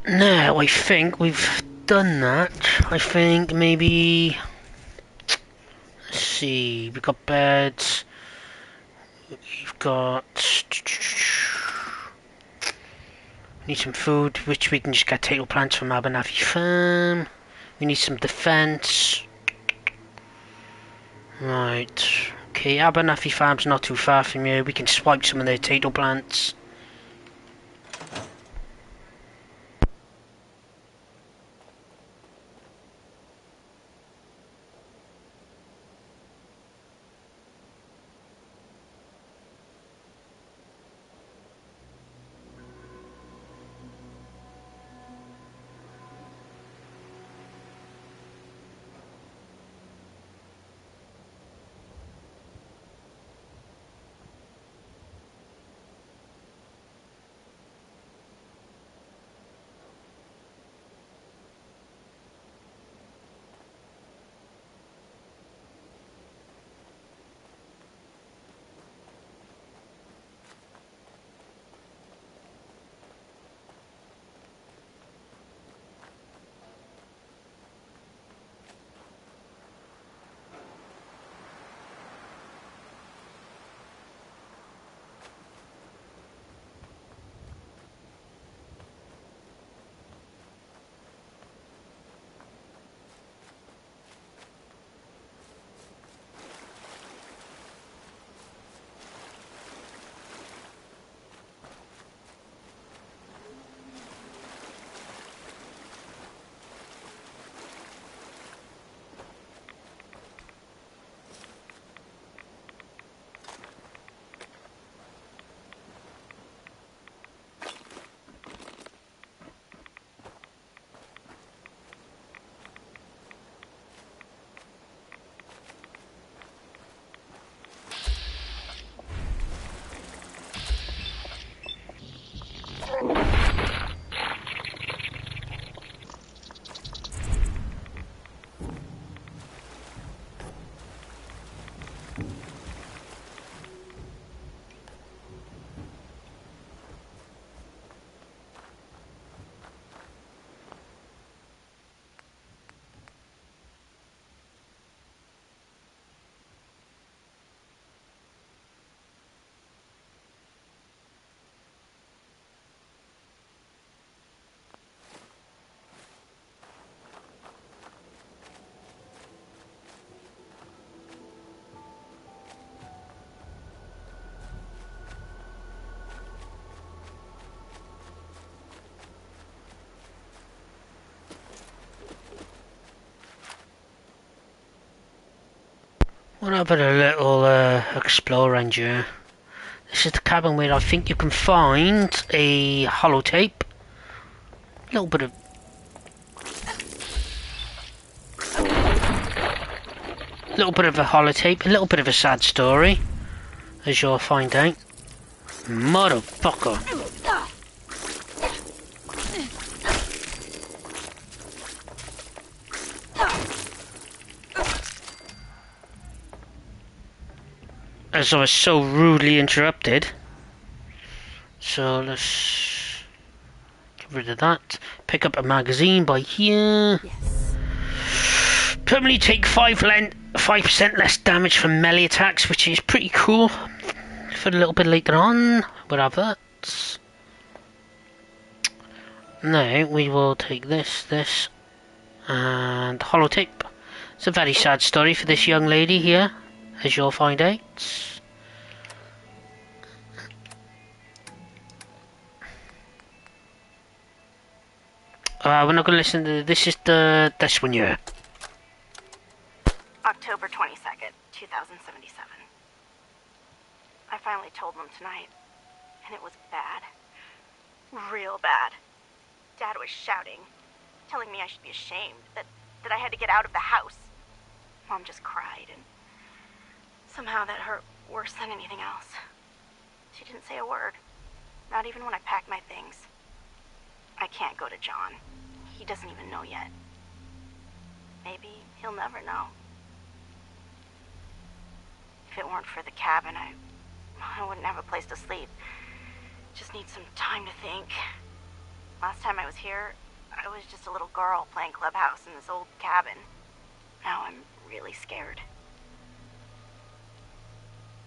Now, I think we've done that. I think maybe... Let's see, we've got beds. We've got... Need some food, which we can just get potato plants from Abernathy Farm. We need some defense. Right. Okay, Abernathy Farm's not too far from here. We can swipe some of their potato plants. What about a little explore around here? This is the cabin where I think you can find a holotape. A little bit of... a holotape, a little bit of a sad story, as you'll find out. Motherfucker. As I was so rudely interrupted. So let's get rid of that. Pick up a magazine by here. Yes. Permanently take 5% less damage from melee attacks, which is pretty cool. For a little bit later on, we'll have that. Now we will take this, and holotape. It's a very sad story for this young lady here, as you'll find out. We're not going to listen to this. Is this one here? October 22nd, 2077. I finally told them tonight, and it was bad. Real bad. Dad was shouting, telling me I should be ashamed, that I had to get out of the house. Mom just cried, and somehow that hurt worse than anything else. She didn't say a word, not even when I packed my things. I can't go to John. He doesn't even know yet. Maybe he'll never know. If it weren't for the cabin, I wouldn't have a place to sleep. Just need some time to think. Last time I was here, I was just a little girl playing clubhouse in this old cabin. Now I'm really scared.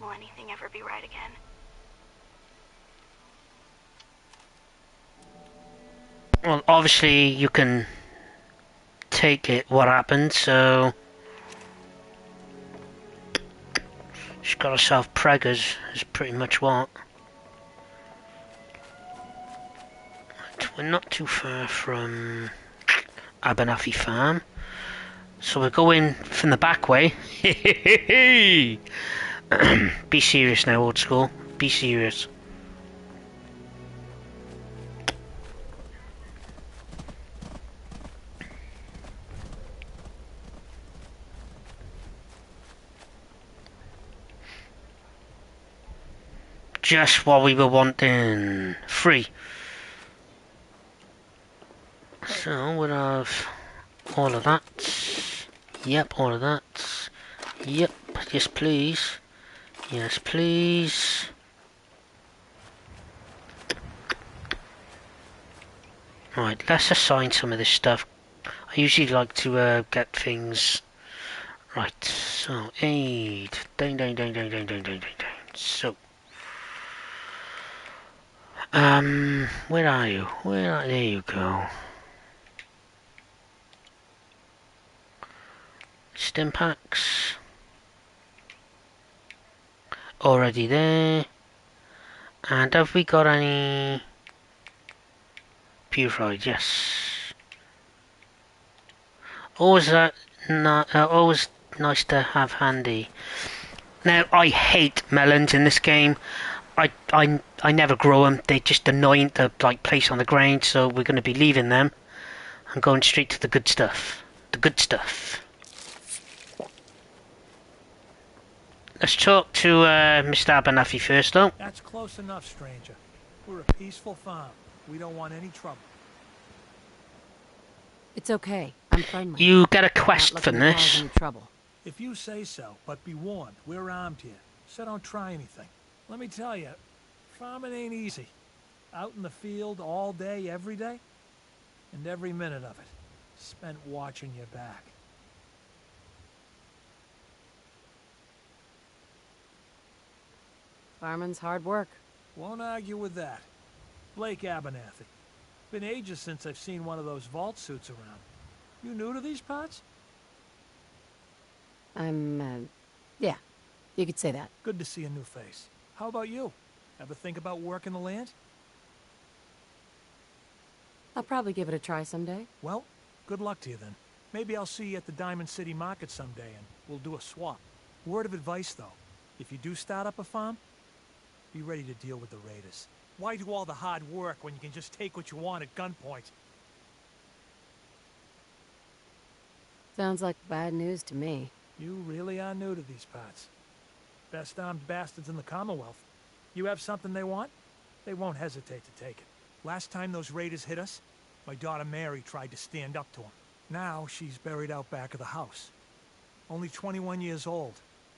Will anything ever be right again? Well, obviously you can take it what happened, so she's got herself preggers, is pretty much what. We're not too far from Abernathy Farm, so we're going from the back way. Be serious now, old school. Be serious. Just what we were wanting. Free. So we'll have all of that. Yep, all of that. Yep, yes please. Yes please. Right, let's assign some of this stuff. I usually like to get things... Right, so aid. Down. So... where are you? There you go. Stim packs. Already there. And have we got any purified? Yes. Always always nice to have handy. Now I hate melons in this game. I never grow them. They're just annoying to like place on the ground. So we're going to be leaving them and going straight to the good stuff. The good stuff. Let's talk to Mr. Abernathy first, though. That's close enough, stranger. We're a peaceful farm. We don't want any trouble. It's okay. I'm friendly. You get a quest from this. Trouble. If you say so, but be warned, we're armed here, so don't try anything. Let me tell you, farming ain't easy. Out in the field all day, every day, and every minute of it spent watching your back. Farming's hard work. Won't argue with that. Blake Abernathy. Been ages since I've seen one of those vault suits around. You new to these parts? Yeah, you could say that. Good to see a new face. How about you? Ever think about working the land? I'll probably give it a try someday. Well, good luck to you then. Maybe I'll see you at the Diamond City Market someday and we'll do a swap. Word of advice, though. If you do start up a farm, be ready to deal with the raiders. Why do all the hard work when you can just take what you want at gunpoint? Sounds like bad news to me. You really are new to these parts. Best armed bastards in the Commonwealth. You have something they want, they won't hesitate to take it. Last time those raiders hit us, my daughter Mary tried to stand up to them. Now she's buried out back of the house. Only 21 years old,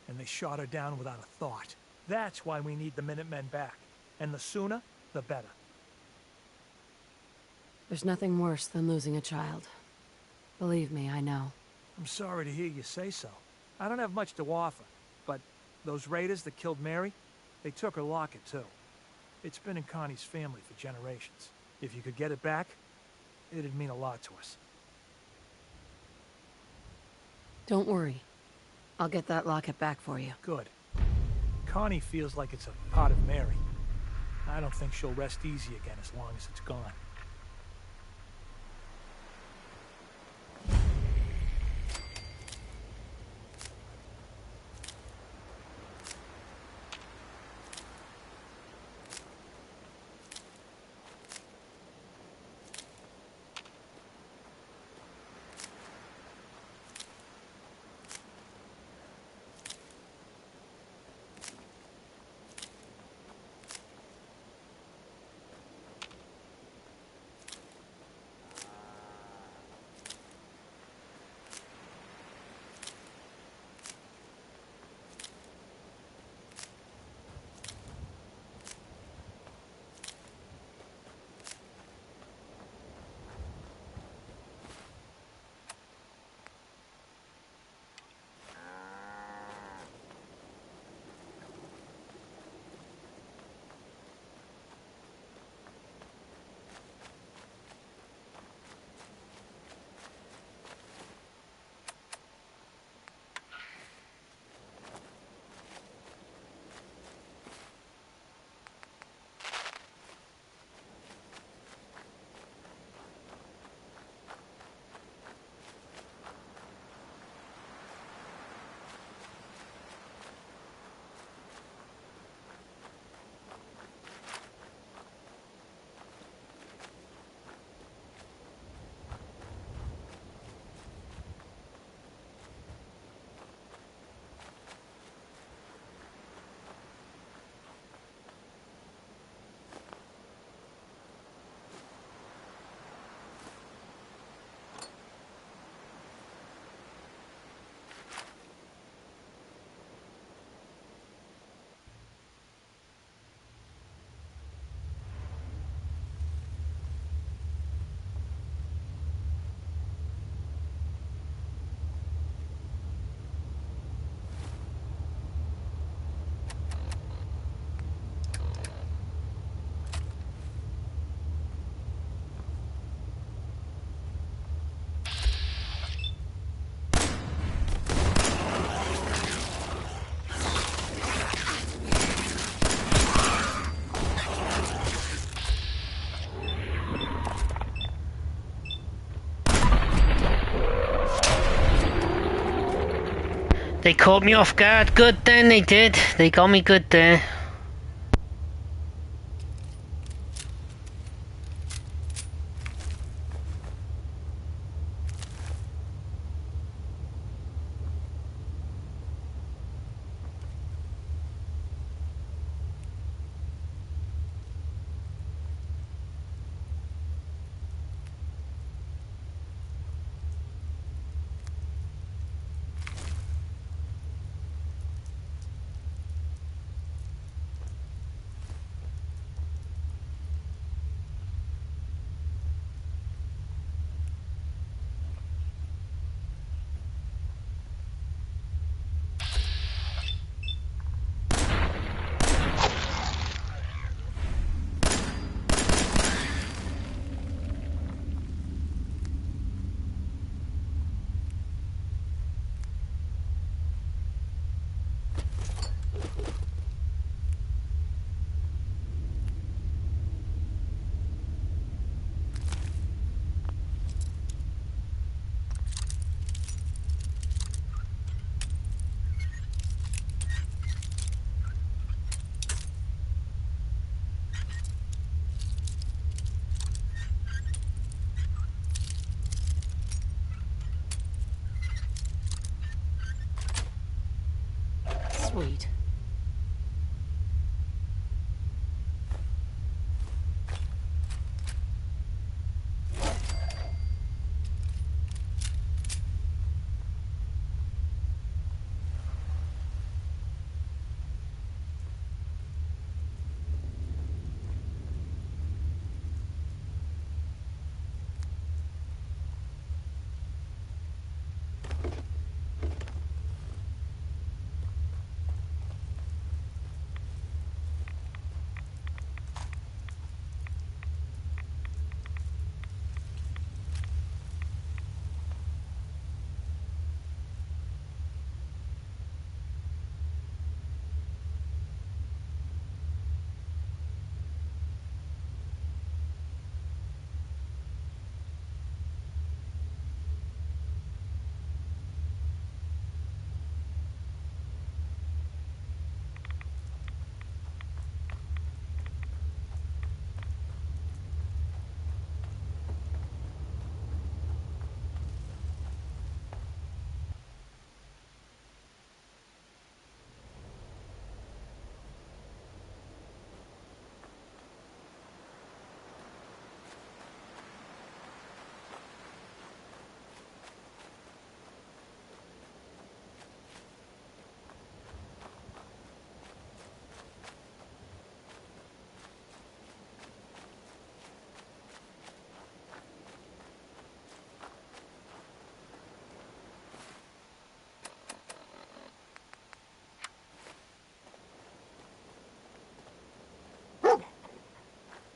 and they shot her down without a thought. That's why we need the Minutemen back. And the sooner, the better. There's nothing worse than losing a child. Believe me, I know. I'm sorry to hear you say so. I don't have much to offer, but those raiders that killed Mary, they took her locket too. It's been in Connie's family for generations. If you could get it back, it'd mean a lot to us. Don't worry. I'll get that locket back for you. Good. Connie feels like it's a part of Mary. I don't think she'll rest easy again as long as it's gone. They caught me off guard. Good then, they did. They got me good there.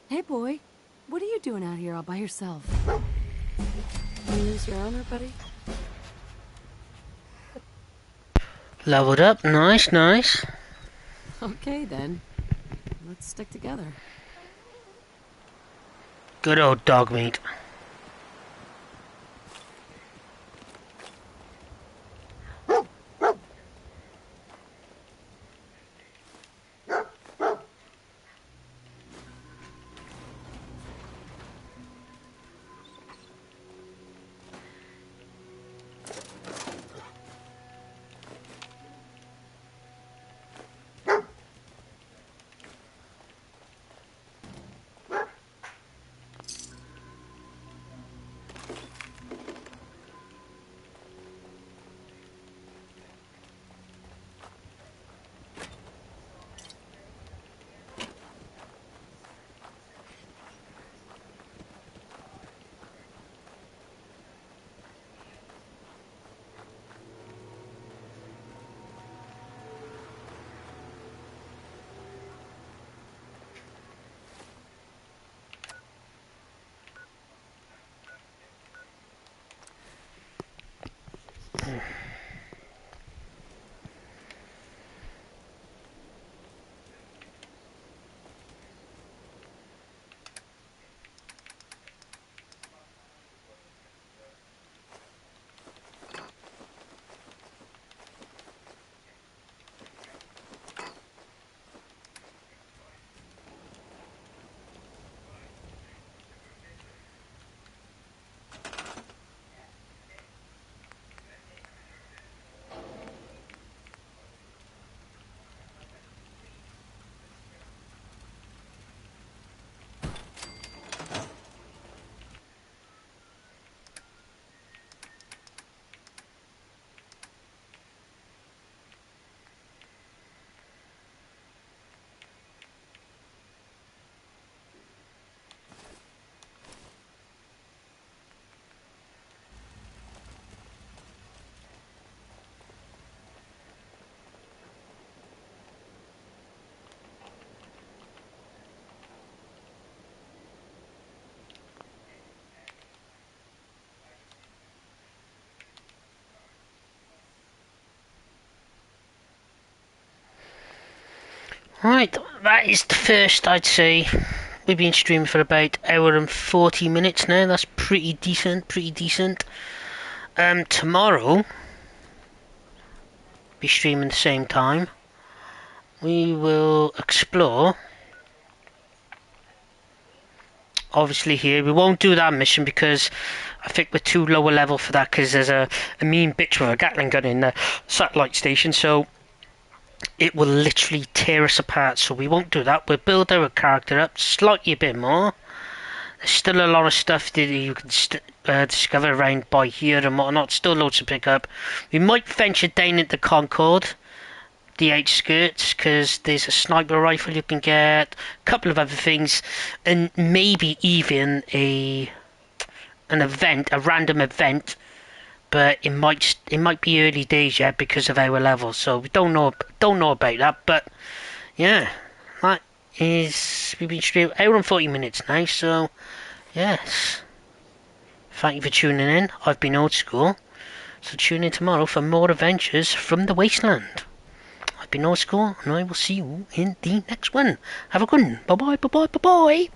Hey, boy. What are you doing out here all by yourself? You lose your honor, buddy? Leveled up. Nice, nice. Okay, then. Let's stick together. Good old dog meat. Right, that is the first, I'd say. We've been streaming for about an hour and 40 minutes now. That's pretty decent, pretty decent. Tomorrow, be streaming the same time. We will explore. Obviously here, we won't do that mission because I think we're too lower level for that, because there's a mean bitch with a Gatling gun in the satellite station, so it will literally tear us apart, so we won't do that. We'll build our character up slightly a bit more. There's still a lot of stuff that you can discover around by here and whatnot, still loads to pick up. We might venture down into Concord, the outskirts, because there's a sniper rifle you can get, a couple of other things, and maybe even an event, a random event. But it might be early days yet because of our level, so we don't know about that. But yeah, that is, we've been streaming hour and 40 minutes now. So yes, thank you for tuning in. I've been Old School, so tune in tomorrow for more adventures from the Wasteland. I've been Old School, and I will see you in the next one. Have a good one. Bye bye. Bye bye. Bye bye.